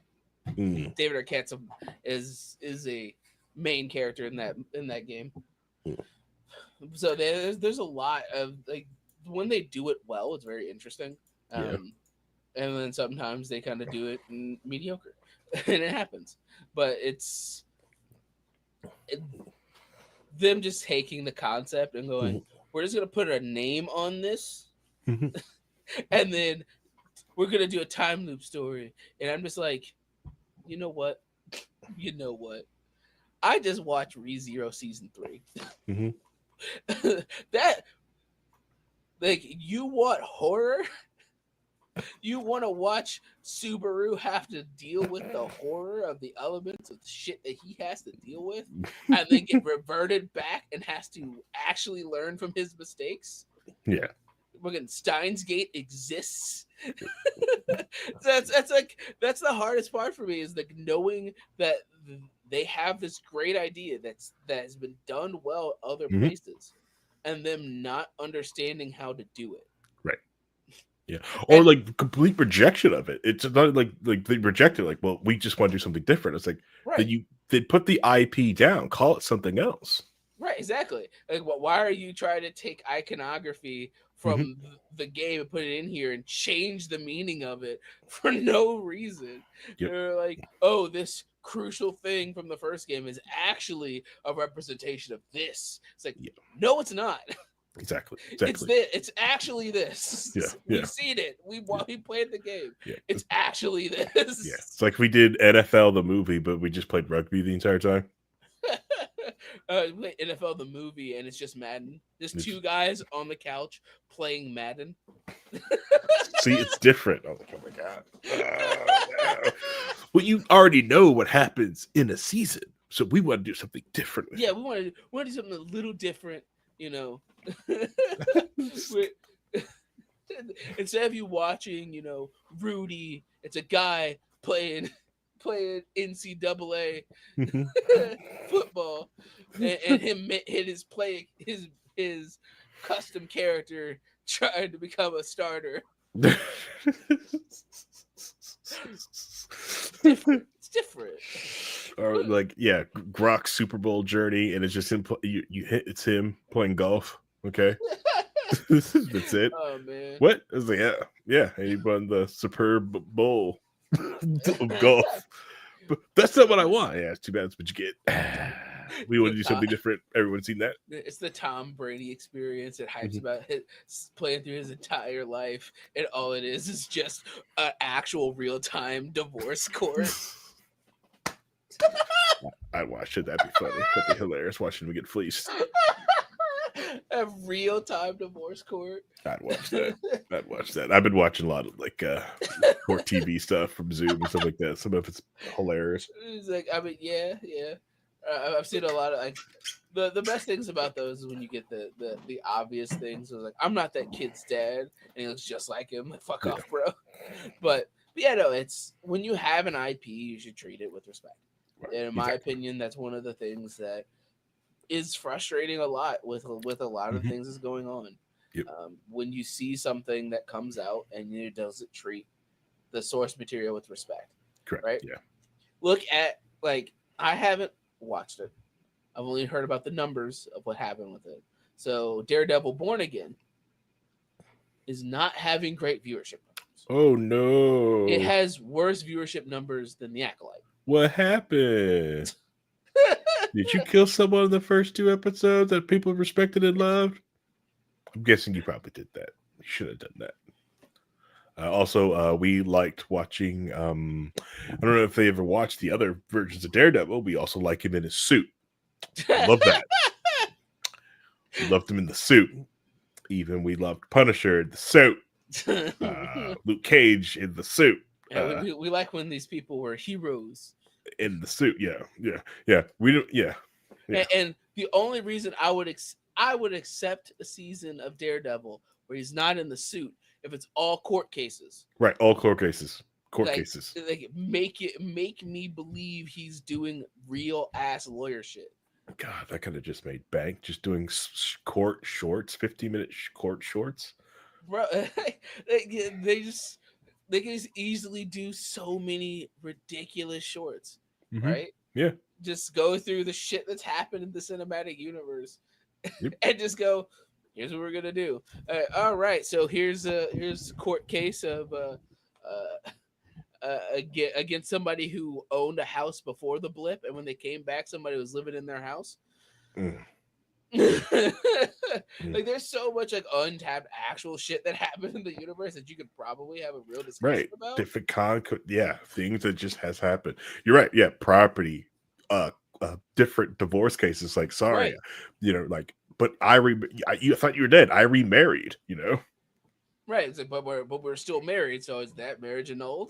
[SPEAKER 1] David Arquette is a main character in that game. So there's a lot of like when they do it well, it's very interesting. And then sometimes they kind of do it mediocre, and it happens. But it's them just taking the concept and going, we're just gonna put a name on this, and then we're gonna do a time loop story. And I'm just like, you know what? I just watched ReZero season 3. That, like, you want horror? You want to watch Subaru have to deal with the horror of the elements of the shit that he has to deal with, and then get reverted back and has to actually learn from his mistakes?
[SPEAKER 2] Yeah.
[SPEAKER 1] Fucking Steins Gate exists. That's the hardest part for me, is like knowing that they have this great idea that has been done well other places, and them not understanding how to do it.
[SPEAKER 2] Right. Yeah. Or like complete rejection of it. It's not like they reject it. Like, well, we just want to do something different. It's like they put the IP down, call it something else.
[SPEAKER 1] Right, exactly. Like, why are you trying to take iconography
[SPEAKER 2] Hmm.
[SPEAKER 1] from the game and put it in here and change the meaning of it for no reason?
[SPEAKER 2] Yep.
[SPEAKER 1] They're like, oh, this crucial thing from the first game is actually a representation of this. It's like,
[SPEAKER 2] Yeah.
[SPEAKER 1] no, it's not.
[SPEAKER 2] Exactly.
[SPEAKER 1] It's
[SPEAKER 2] Exactly.
[SPEAKER 1] this. It's actually
[SPEAKER 2] Yeah.
[SPEAKER 1] this.
[SPEAKER 2] Yeah.
[SPEAKER 1] We've seen it.
[SPEAKER 2] Yeah.
[SPEAKER 1] We played the game.
[SPEAKER 2] Yeah.
[SPEAKER 1] It's actually
[SPEAKER 2] Yeah.
[SPEAKER 1] this.
[SPEAKER 2] It's like we did NFL the movie, but we just played rugby the entire time.
[SPEAKER 1] We played NFL the movie, and it's just Madden. There's
[SPEAKER 2] It's,
[SPEAKER 1] two guys on the couch playing Madden.
[SPEAKER 2] see, it's different. I was like, oh my god. No. Well, you already know what happens in a season, so we want to do something different with
[SPEAKER 1] Yeah, we want to do something a little different, you know. We- Instead of you watching, Rudy, it's a guy playing NCAA
[SPEAKER 2] it.
[SPEAKER 1] football, and him his play his custom character trying to become a starter. It's different. It's different.
[SPEAKER 2] Or like, yeah, Grok's Super Bowl journey, and it's just him. You hit. It's him playing golf. Okay, that's it.
[SPEAKER 1] Oh man.
[SPEAKER 2] What? I was like, yeah, yeah. And he won the superb bowl of golf. But that's not what I want. Yeah, it's too bad. That's what you get. We want to do something different. Everyone's seen that.
[SPEAKER 1] It's the Tom Brady experience. It hypes
[SPEAKER 2] Mhm.
[SPEAKER 1] about playing through his entire life, and all it is just an actual real time divorce court.
[SPEAKER 2] I'd watch it. That'd be funny. That'd be hilarious. Watching him get fleeced.
[SPEAKER 1] A real time divorce court.
[SPEAKER 2] I'd watch that. I'd watch that. I've been watching a lot of like court TV stuff from Zoom and stuff like that. Some of it's hilarious.
[SPEAKER 1] It's like, I mean, yeah, yeah. I've seen a lot of like the best things about those is when you get the obvious things. So like, I'm not that kid's dad, and he looks just like him. Like, fuck
[SPEAKER 2] Yeah.
[SPEAKER 1] off, bro. But yeah, no, it's when you have an IP, you should treat it with respect.
[SPEAKER 2] Right.
[SPEAKER 1] And in my
[SPEAKER 2] Exactly.
[SPEAKER 1] opinion, that's one of the things that is frustrating a lot with a lot of
[SPEAKER 2] Mhm.
[SPEAKER 1] things that's going on.
[SPEAKER 2] Yep.
[SPEAKER 1] When you see something that comes out and it doesn't treat the source material with respect,
[SPEAKER 2] Correct.
[SPEAKER 1] right?
[SPEAKER 2] Yeah.
[SPEAKER 1] Look at like I haven't watched it. I've only heard about the numbers of what happened with it. So Daredevil Born Again is not having great viewership numbers.
[SPEAKER 2] Oh no!
[SPEAKER 1] It has worse viewership numbers than The Acolyte.
[SPEAKER 2] What happened? Did you kill someone in the first 2 episodes that people respected and loved? I'm guessing you probably did that. You should have done that. Also, we liked watching. I don't know if they ever watched the other versions of Daredevil. We also like him in his suit. I love that. We loved him in the suit. Even we loved Punisher in the suit. Luke Cage in the suit.
[SPEAKER 1] Yeah, we like when these people were heroes
[SPEAKER 2] in the suit. Yeah, yeah, yeah. We don't. Yeah, yeah.
[SPEAKER 1] And the only reason I would accept a season of Daredevil where he's not in the suit if it's all court cases.
[SPEAKER 2] Right, all court cases. Court
[SPEAKER 1] like,
[SPEAKER 2] cases.
[SPEAKER 1] Like make me believe he's doing real ass lawyer shit.
[SPEAKER 2] God, that could have just made bank. Just doing court shorts, 15-minute court shorts.
[SPEAKER 1] Bro, they can just easily do so many ridiculous shorts, right?
[SPEAKER 2] Yeah.
[SPEAKER 1] Just go through the shit that's happened in the cinematic universe,
[SPEAKER 2] Yep.
[SPEAKER 1] and just go. Here's what we're gonna do. All right, so here's a court case of against somebody who owned a house before the blip, and when they came back, somebody was living in their house. Like there's so much like untapped actual shit that happened in the universe that you could probably have a real discussion about.
[SPEAKER 2] Different things that just has happened. You're right. Yeah, property, different divorce cases. Like, sorry, right. Like, but you thought you were dead. I remarried.
[SPEAKER 1] Right. It's like, but we're still married. So is that marriage annulled?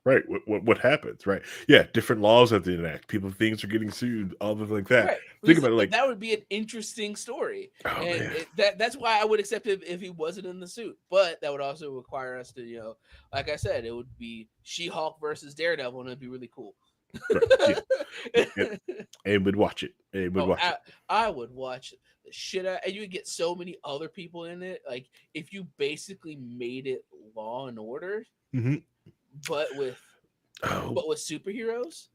[SPEAKER 2] Right. What happens? Right. Yeah. Different laws have to enact. Things are getting sued. All things like that.
[SPEAKER 1] Right.
[SPEAKER 2] Think about it. Like
[SPEAKER 1] that would be an interesting story.
[SPEAKER 2] Oh,
[SPEAKER 1] and that's why I would accept it if he wasn't in the suit. But that would also require us to, like I said, it would be She-Hulk versus Daredevil, and it'd be really cool.
[SPEAKER 2] And would watch it.
[SPEAKER 1] I would watch the shit out, and you would get so many other people in it. Like if you basically made it Law and Order.
[SPEAKER 2] Mm-hmm.
[SPEAKER 1] But with
[SPEAKER 2] Oh,
[SPEAKER 1] but with superheroes.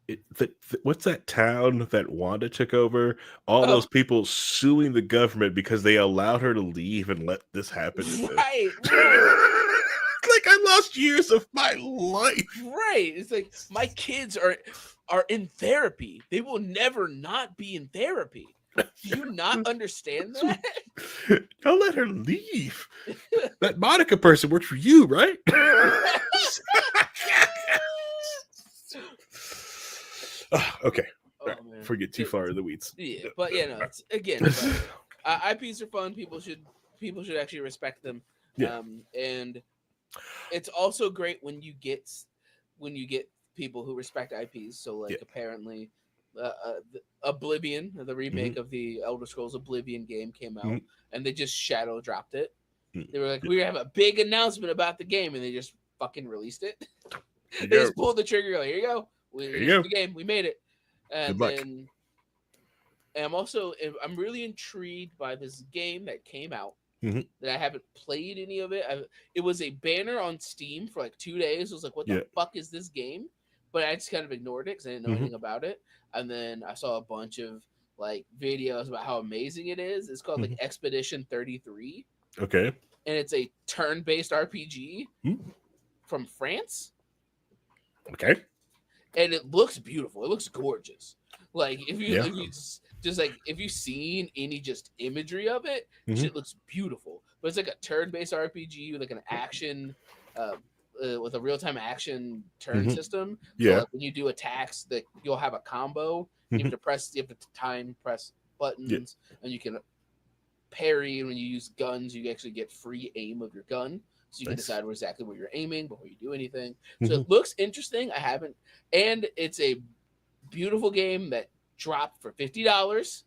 [SPEAKER 2] what's that town that Wanda took over? All those
[SPEAKER 1] Oh,
[SPEAKER 2] people suing the government because they allowed her to leave and let this happen to them.
[SPEAKER 1] right.
[SPEAKER 2] Like I lost years of my life.
[SPEAKER 1] Right. It's like my kids are in therapy. They will never not be in therapy. Do you not understand that?
[SPEAKER 2] Don't let her leave. That Monica person works for you, right? Okay. All right.
[SPEAKER 1] Oh man.
[SPEAKER 2] Before we get too far in the weeds.
[SPEAKER 1] Yeah, but yeah, no, it's again, but IPs are fun. People should actually respect them.
[SPEAKER 2] Yeah.
[SPEAKER 1] And it's also great when you get people who respect IPs. So
[SPEAKER 2] Yeah.
[SPEAKER 1] like apparently, Oblivion, the
[SPEAKER 2] Hmm.
[SPEAKER 1] remake of the Elder Scrolls Oblivion game, came out,
[SPEAKER 2] Hmm.
[SPEAKER 1] and they just shadow dropped it. They were like,
[SPEAKER 2] Yeah.
[SPEAKER 1] "We have a big announcement about the game," and they just fucking released it.
[SPEAKER 2] There you
[SPEAKER 1] They
[SPEAKER 2] go.
[SPEAKER 1] just pulled the trigger. Like, here you go.
[SPEAKER 2] There you
[SPEAKER 1] Here's
[SPEAKER 2] go.
[SPEAKER 1] the game. We made it.
[SPEAKER 2] Good
[SPEAKER 1] And
[SPEAKER 2] luck.
[SPEAKER 1] then I'm really intrigued by this game that came out
[SPEAKER 2] Hmm.
[SPEAKER 1] that I haven't played any of it. It was a banner on Steam for like 2 days. I was like, what the
[SPEAKER 2] Yeah.
[SPEAKER 1] fuck is this game? But I just kind of ignored it because I didn't know
[SPEAKER 2] Hmm.
[SPEAKER 1] anything about it. And then I saw a bunch of like videos about how amazing it is. It's called like
[SPEAKER 2] Hmm.
[SPEAKER 1] Expedition 33,
[SPEAKER 2] Okay.
[SPEAKER 1] and it's a turn-based RPG
[SPEAKER 2] Hmm.
[SPEAKER 1] from France,
[SPEAKER 2] Okay.
[SPEAKER 1] and it looks beautiful. It looks gorgeous. Like
[SPEAKER 2] Yeah.
[SPEAKER 1] just like if you've seen any just imagery of it,
[SPEAKER 2] Hmm.
[SPEAKER 1] shit looks beautiful. But it's like a turn-based RPG with like an action, uh, with a real-time action turn
[SPEAKER 2] Hmm.
[SPEAKER 1] system. So
[SPEAKER 2] Yeah.
[SPEAKER 1] like when you do attacks, that you'll have a combo. You have
[SPEAKER 2] Hmm.
[SPEAKER 1] to time press
[SPEAKER 2] Yeah.
[SPEAKER 1] buttons, and you can parry. And when you use guns, you actually get free aim of your gun, so you can
[SPEAKER 2] Nice.
[SPEAKER 1] decide exactly where you're aiming before you do anything. So
[SPEAKER 2] Hmm.
[SPEAKER 1] it looks interesting. I haven't, and it's a beautiful game that dropped for $50.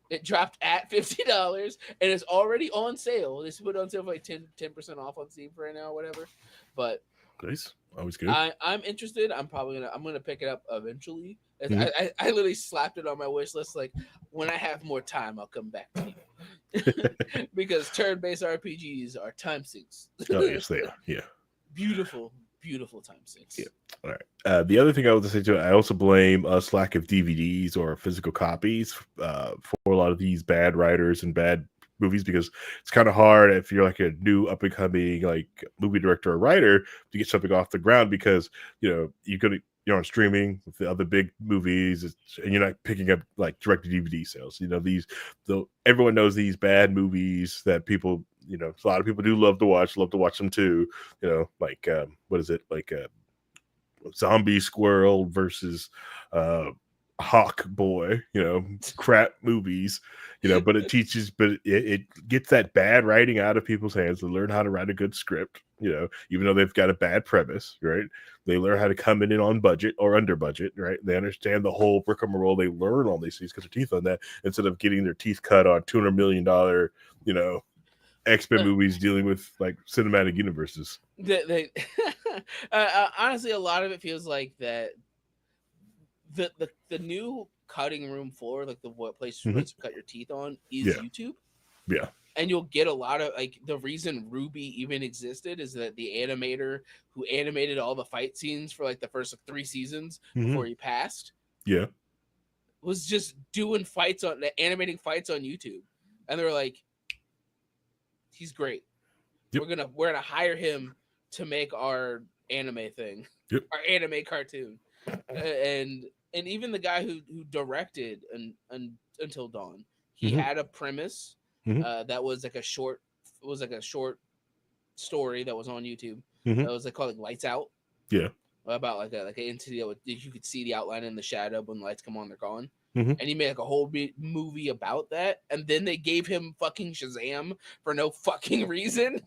[SPEAKER 1] It dropped at $50, and it's already on sale. This put it on sale for like 10% off on Steam for right now, or whatever. But
[SPEAKER 2] Nice. Always good.
[SPEAKER 1] I'm interested. I'm gonna pick it up eventually.
[SPEAKER 2] Hmm.
[SPEAKER 1] I literally slapped it on my wish list. Like when I have more time, I'll come back to you because turn-based RPGs are time sinks.
[SPEAKER 2] Oh yes, they are. Yeah.
[SPEAKER 1] Beautiful, beautiful time
[SPEAKER 2] Yeah.
[SPEAKER 1] sinks.
[SPEAKER 2] All right. The other thing I would say too, I also blame us lack of DVDs or physical copies for a lot of these bad writers and bad movies because it's kind of hard if you're like a new up and coming like movie director or writer to get something off the ground because you're on streaming with the other big movies and you're not picking up like direct to DVD sales. Everyone knows these bad movies that people a lot of people do love to watch them too. Like what is it like? Zombie Squirrel versus uh Hawk Boy, crap movies, but it gets that bad writing out of people's hands. They learn how to write a good script, even though they've got a bad premise, right? They learn how to come in on budget or under budget, right? They understand the whole rigmarole. They learn all these things, cut their teeth on that instead of getting their teeth cut on $200 million, X-Men movies dealing with like cinematic universes.
[SPEAKER 1] They honestly, a lot of it feels like that the new cutting room floor, like the what place
[SPEAKER 2] Hmm.
[SPEAKER 1] to cut your teeth on, is
[SPEAKER 2] Yeah,
[SPEAKER 1] YouTube.
[SPEAKER 2] yeah.
[SPEAKER 1] And you'll get a lot of like the reason Ruby even existed is that the animator who animated all the fight scenes for like the first 3 seasons
[SPEAKER 2] Hmm.
[SPEAKER 1] before he passed
[SPEAKER 2] Yeah.
[SPEAKER 1] was just doing animating fights on YouTube. And they were like, he's great.
[SPEAKER 2] Yep.
[SPEAKER 1] We're gonna hire him to make our anime thing,
[SPEAKER 2] Yep.
[SPEAKER 1] our anime cartoon. And even the guy who directed Until Dawn, he
[SPEAKER 2] Hmm.
[SPEAKER 1] had a premise
[SPEAKER 2] Hmm.
[SPEAKER 1] that was like a short story that was on YouTube.
[SPEAKER 2] Hmm.
[SPEAKER 1] That was like called like Lights Out,
[SPEAKER 2] Yeah.
[SPEAKER 1] about like an entity that you could see the outline in the shadow, but when the lights come on, they're gone.
[SPEAKER 2] Hmm.
[SPEAKER 1] And he made like a whole movie about that, and then they gave him fucking Shazam for no fucking reason.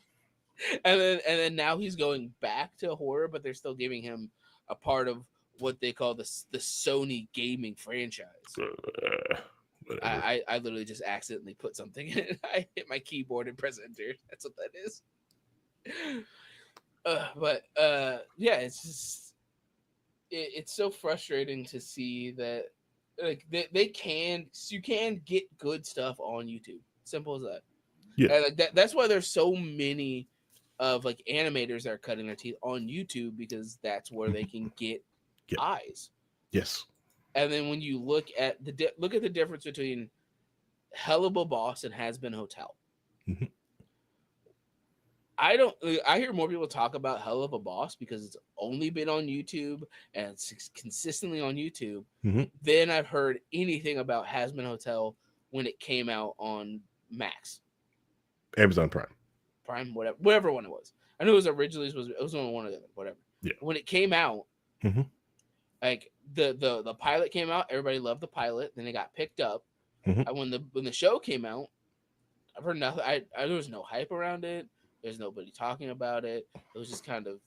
[SPEAKER 1] And then now he's going back to horror, but they're still giving him a part of what they call the Sony gaming franchise.
[SPEAKER 2] Whatever.
[SPEAKER 1] I literally just accidentally put something in it. I hit my keyboard and press enter. That's what that is. But yeah, it's just it's so frustrating to see that like you can get good stuff on YouTube. Simple as that.
[SPEAKER 2] Yeah.
[SPEAKER 1] And like that's why there's so many of like animators that are cutting their teeth on YouTube because that's where they can get
[SPEAKER 2] Yep.
[SPEAKER 1] eyes.
[SPEAKER 2] Yes.
[SPEAKER 1] And then when you look at the difference between Hell of a Boss and Has Been Hotel.
[SPEAKER 2] Mhm.
[SPEAKER 1] I hear more people talk about Hell of a Boss because it's only been on YouTube and it's consistently on YouTube
[SPEAKER 2] Mhm.
[SPEAKER 1] than I've heard anything about Has Been Hotel when it came out on Max,
[SPEAKER 2] Amazon Prime.
[SPEAKER 1] Prime, whatever one it was. I knew it was originally it was on one of them, whatever.
[SPEAKER 2] Yeah.
[SPEAKER 1] When it came out,
[SPEAKER 2] Mhm.
[SPEAKER 1] like the pilot came out, everybody loved the pilot. Then it got picked up.
[SPEAKER 2] Mhm.
[SPEAKER 1] And when the show came out, I've heard nothing. There was no hype around it. There's nobody talking about it. It was just kind of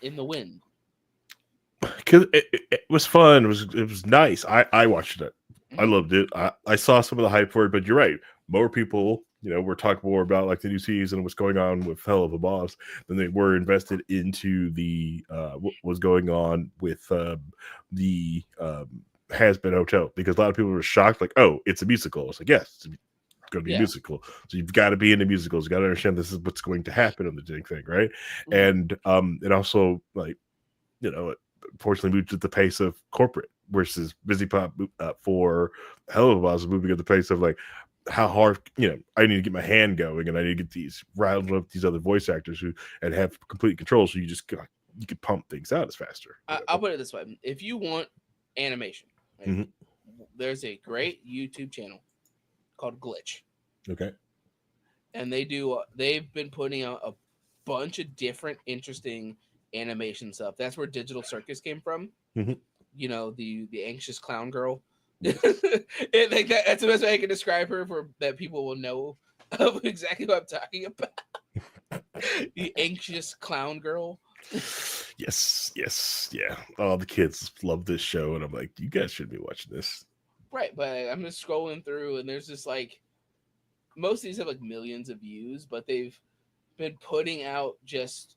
[SPEAKER 1] in the wind.
[SPEAKER 2] Because it was fun. It was nice. I watched it. I
[SPEAKER 1] Mm-hmm.
[SPEAKER 2] loved it. I saw some of the hype for it, but you're right. More people, were talking more about like the new season and what's going on with Hell of a Boss than they were invested into the what was going on with the Has Been Hotel, because a lot of people were shocked, like, oh, it's a musical. It's like, yes, it's going to be a
[SPEAKER 1] Yeah.
[SPEAKER 2] musical. So you've got to be into musicals. You got to understand this is what's going to happen on the thing, right?
[SPEAKER 1] Mm-hmm.
[SPEAKER 2] And also, like, unfortunately moved at the pace of corporate, versus Busy Pop for Hell of a Boss moving at the pace of like how hard, I need to get my hand going and I need to get these riled up these other voice actors who and have complete control. So you can pump things out as faster.
[SPEAKER 1] I'll put it this way: if you want animation, right,
[SPEAKER 2] Mhm.
[SPEAKER 1] there's a great YouTube channel called Glitch,
[SPEAKER 2] Okay.
[SPEAKER 1] and they've been putting out a bunch of different interesting animation stuff. That's where Digital Circus came from.
[SPEAKER 2] Mhm.
[SPEAKER 1] The anxious clown girl.
[SPEAKER 2] Yes.
[SPEAKER 1] That's the best way I can describe her for that people will know of exactly what I'm talking about. The anxious clown girl.
[SPEAKER 2] Yes. Yes. Yeah. All the kids love this show, and I'm like, you guys should be watching this.
[SPEAKER 1] Right, but I'm just scrolling through and there's just like most of these have like millions of views, but they've been putting out just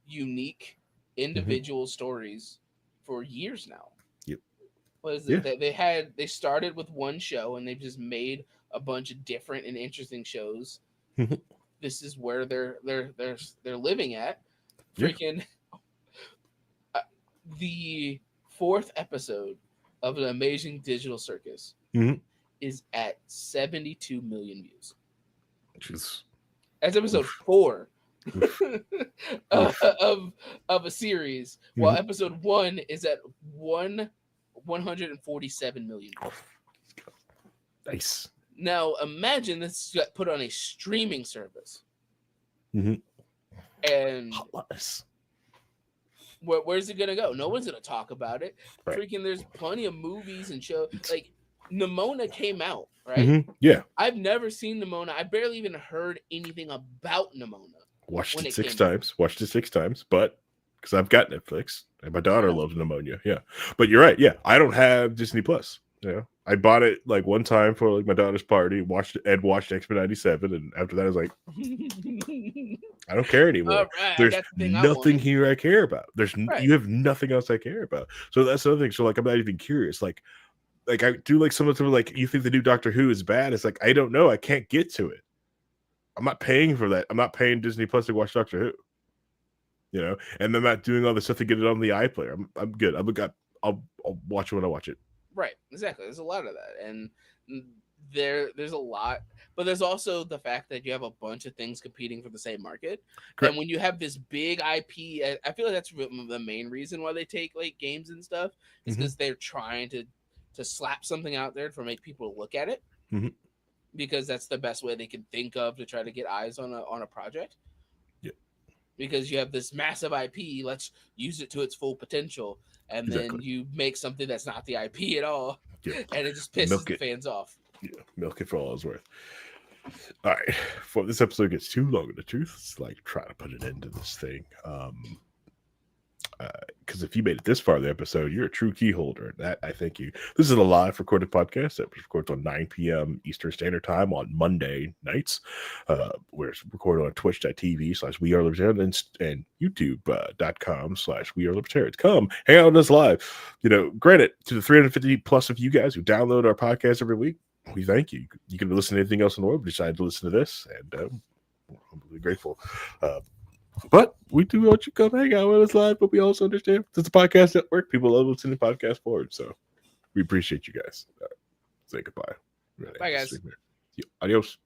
[SPEAKER 1] unique
[SPEAKER 2] Mhm.
[SPEAKER 1] individual stories for years now.
[SPEAKER 2] Yep.
[SPEAKER 1] What is
[SPEAKER 2] Yeah.
[SPEAKER 1] it? They started with one show and they've just made a bunch of different and interesting shows.
[SPEAKER 2] Mhm.
[SPEAKER 1] This is where they're living at.
[SPEAKER 2] Yeah.
[SPEAKER 1] Freaking uh, the fourth episode of an amazing digital circus
[SPEAKER 2] Mhm.
[SPEAKER 1] is at 72 million views.
[SPEAKER 2] Which is
[SPEAKER 1] That's episode
[SPEAKER 2] oof,
[SPEAKER 1] 4
[SPEAKER 2] oof,
[SPEAKER 1] uh,
[SPEAKER 2] oof.
[SPEAKER 1] of a series, while
[SPEAKER 2] Mhm.
[SPEAKER 1] episode 1 is at 147 million views.
[SPEAKER 2] Nice.
[SPEAKER 1] Now imagine this got put on a streaming service,
[SPEAKER 2] Mhm.
[SPEAKER 1] and
[SPEAKER 2] Nice.
[SPEAKER 1] where's it gonna go? No one's gonna talk about it.
[SPEAKER 2] Right.
[SPEAKER 1] Freaking, there's plenty of movies and shows. Like Nimona came out, right?
[SPEAKER 2] Yeah.
[SPEAKER 1] I've never seen Nimona. I barely even heard anything about Nimona
[SPEAKER 2] Watched
[SPEAKER 1] when
[SPEAKER 2] it
[SPEAKER 1] it
[SPEAKER 2] six
[SPEAKER 1] came out.
[SPEAKER 2] times. Watched it 6 times, but because I've got Netflix and my daughter
[SPEAKER 1] Yeah,
[SPEAKER 2] loves pneumonia. Yeah, but you're right. Yeah, I don't have Disney Plus. Yeah, I bought it like one time for like my daughter's party. Watched X Men '97, and after that, I was like, I don't care
[SPEAKER 1] all
[SPEAKER 2] anymore.
[SPEAKER 1] right, I
[SPEAKER 2] There's
[SPEAKER 1] got the thing I
[SPEAKER 2] nothing
[SPEAKER 1] wanted.
[SPEAKER 2] here I care about.
[SPEAKER 1] Right.
[SPEAKER 2] You have nothing else I care about. So that's another thing. So like, I'm not even curious. Like I do like some of them. Like, you think the new Doctor Who is bad? It's like, I don't know. I can't get to it. I'm not paying for that. I'm not paying Disney Plus to watch Doctor Who. And I'm not doing all the stuff to get it on the iPlayer. I'm good. I'll watch it when I watch it.
[SPEAKER 1] Right. Exactly. There's a lot of that, and there's a lot, but there's also the fact that you have a bunch of things competing for the same market, and
[SPEAKER 2] Correct.
[SPEAKER 1] when you have this big IP, I feel like that's the main reason why they take like games and stuff is
[SPEAKER 2] Mm-hmm.
[SPEAKER 1] because they're trying to slap something out there for make people look at it,
[SPEAKER 2] Mm-hmm.
[SPEAKER 1] because that's the best way they can think of to try to get eyes on a project.
[SPEAKER 2] Yeah.
[SPEAKER 1] Because you have this massive IP, let's use it to its full potential, and then
[SPEAKER 2] Exactly.
[SPEAKER 1] you make something that's not the IP at all,
[SPEAKER 2] Yeah.
[SPEAKER 1] and it just pisses
[SPEAKER 2] Milk
[SPEAKER 1] the
[SPEAKER 2] it.
[SPEAKER 1] fans off.
[SPEAKER 2] Yeah. Milk it for all it's worth. All right. Before this episode gets too long in the tooth, let's like try to put an end to this thing. Because if you made it this far in the episode, you're a true key holder. And that, I thank you. This is a live recorded podcast that was recorded on 9 p.m. Eastern Standard Time on Monday nights. We're recorded on twitch.tv/We Are Libertarians and youtube.com/We Are Libertarians. Come hang out with us live. Granted, to the 350 plus of you guys who download our podcast every week, we thank you. You can listen to anything else in the world, but decide to listen to this, and I'm really grateful. But we do want you to come hang out with us live, but we also understand it's a podcast network. People love listening to podcasts forward, so we appreciate you guys. Say goodbye.
[SPEAKER 1] Bye, guys.
[SPEAKER 2] Adios.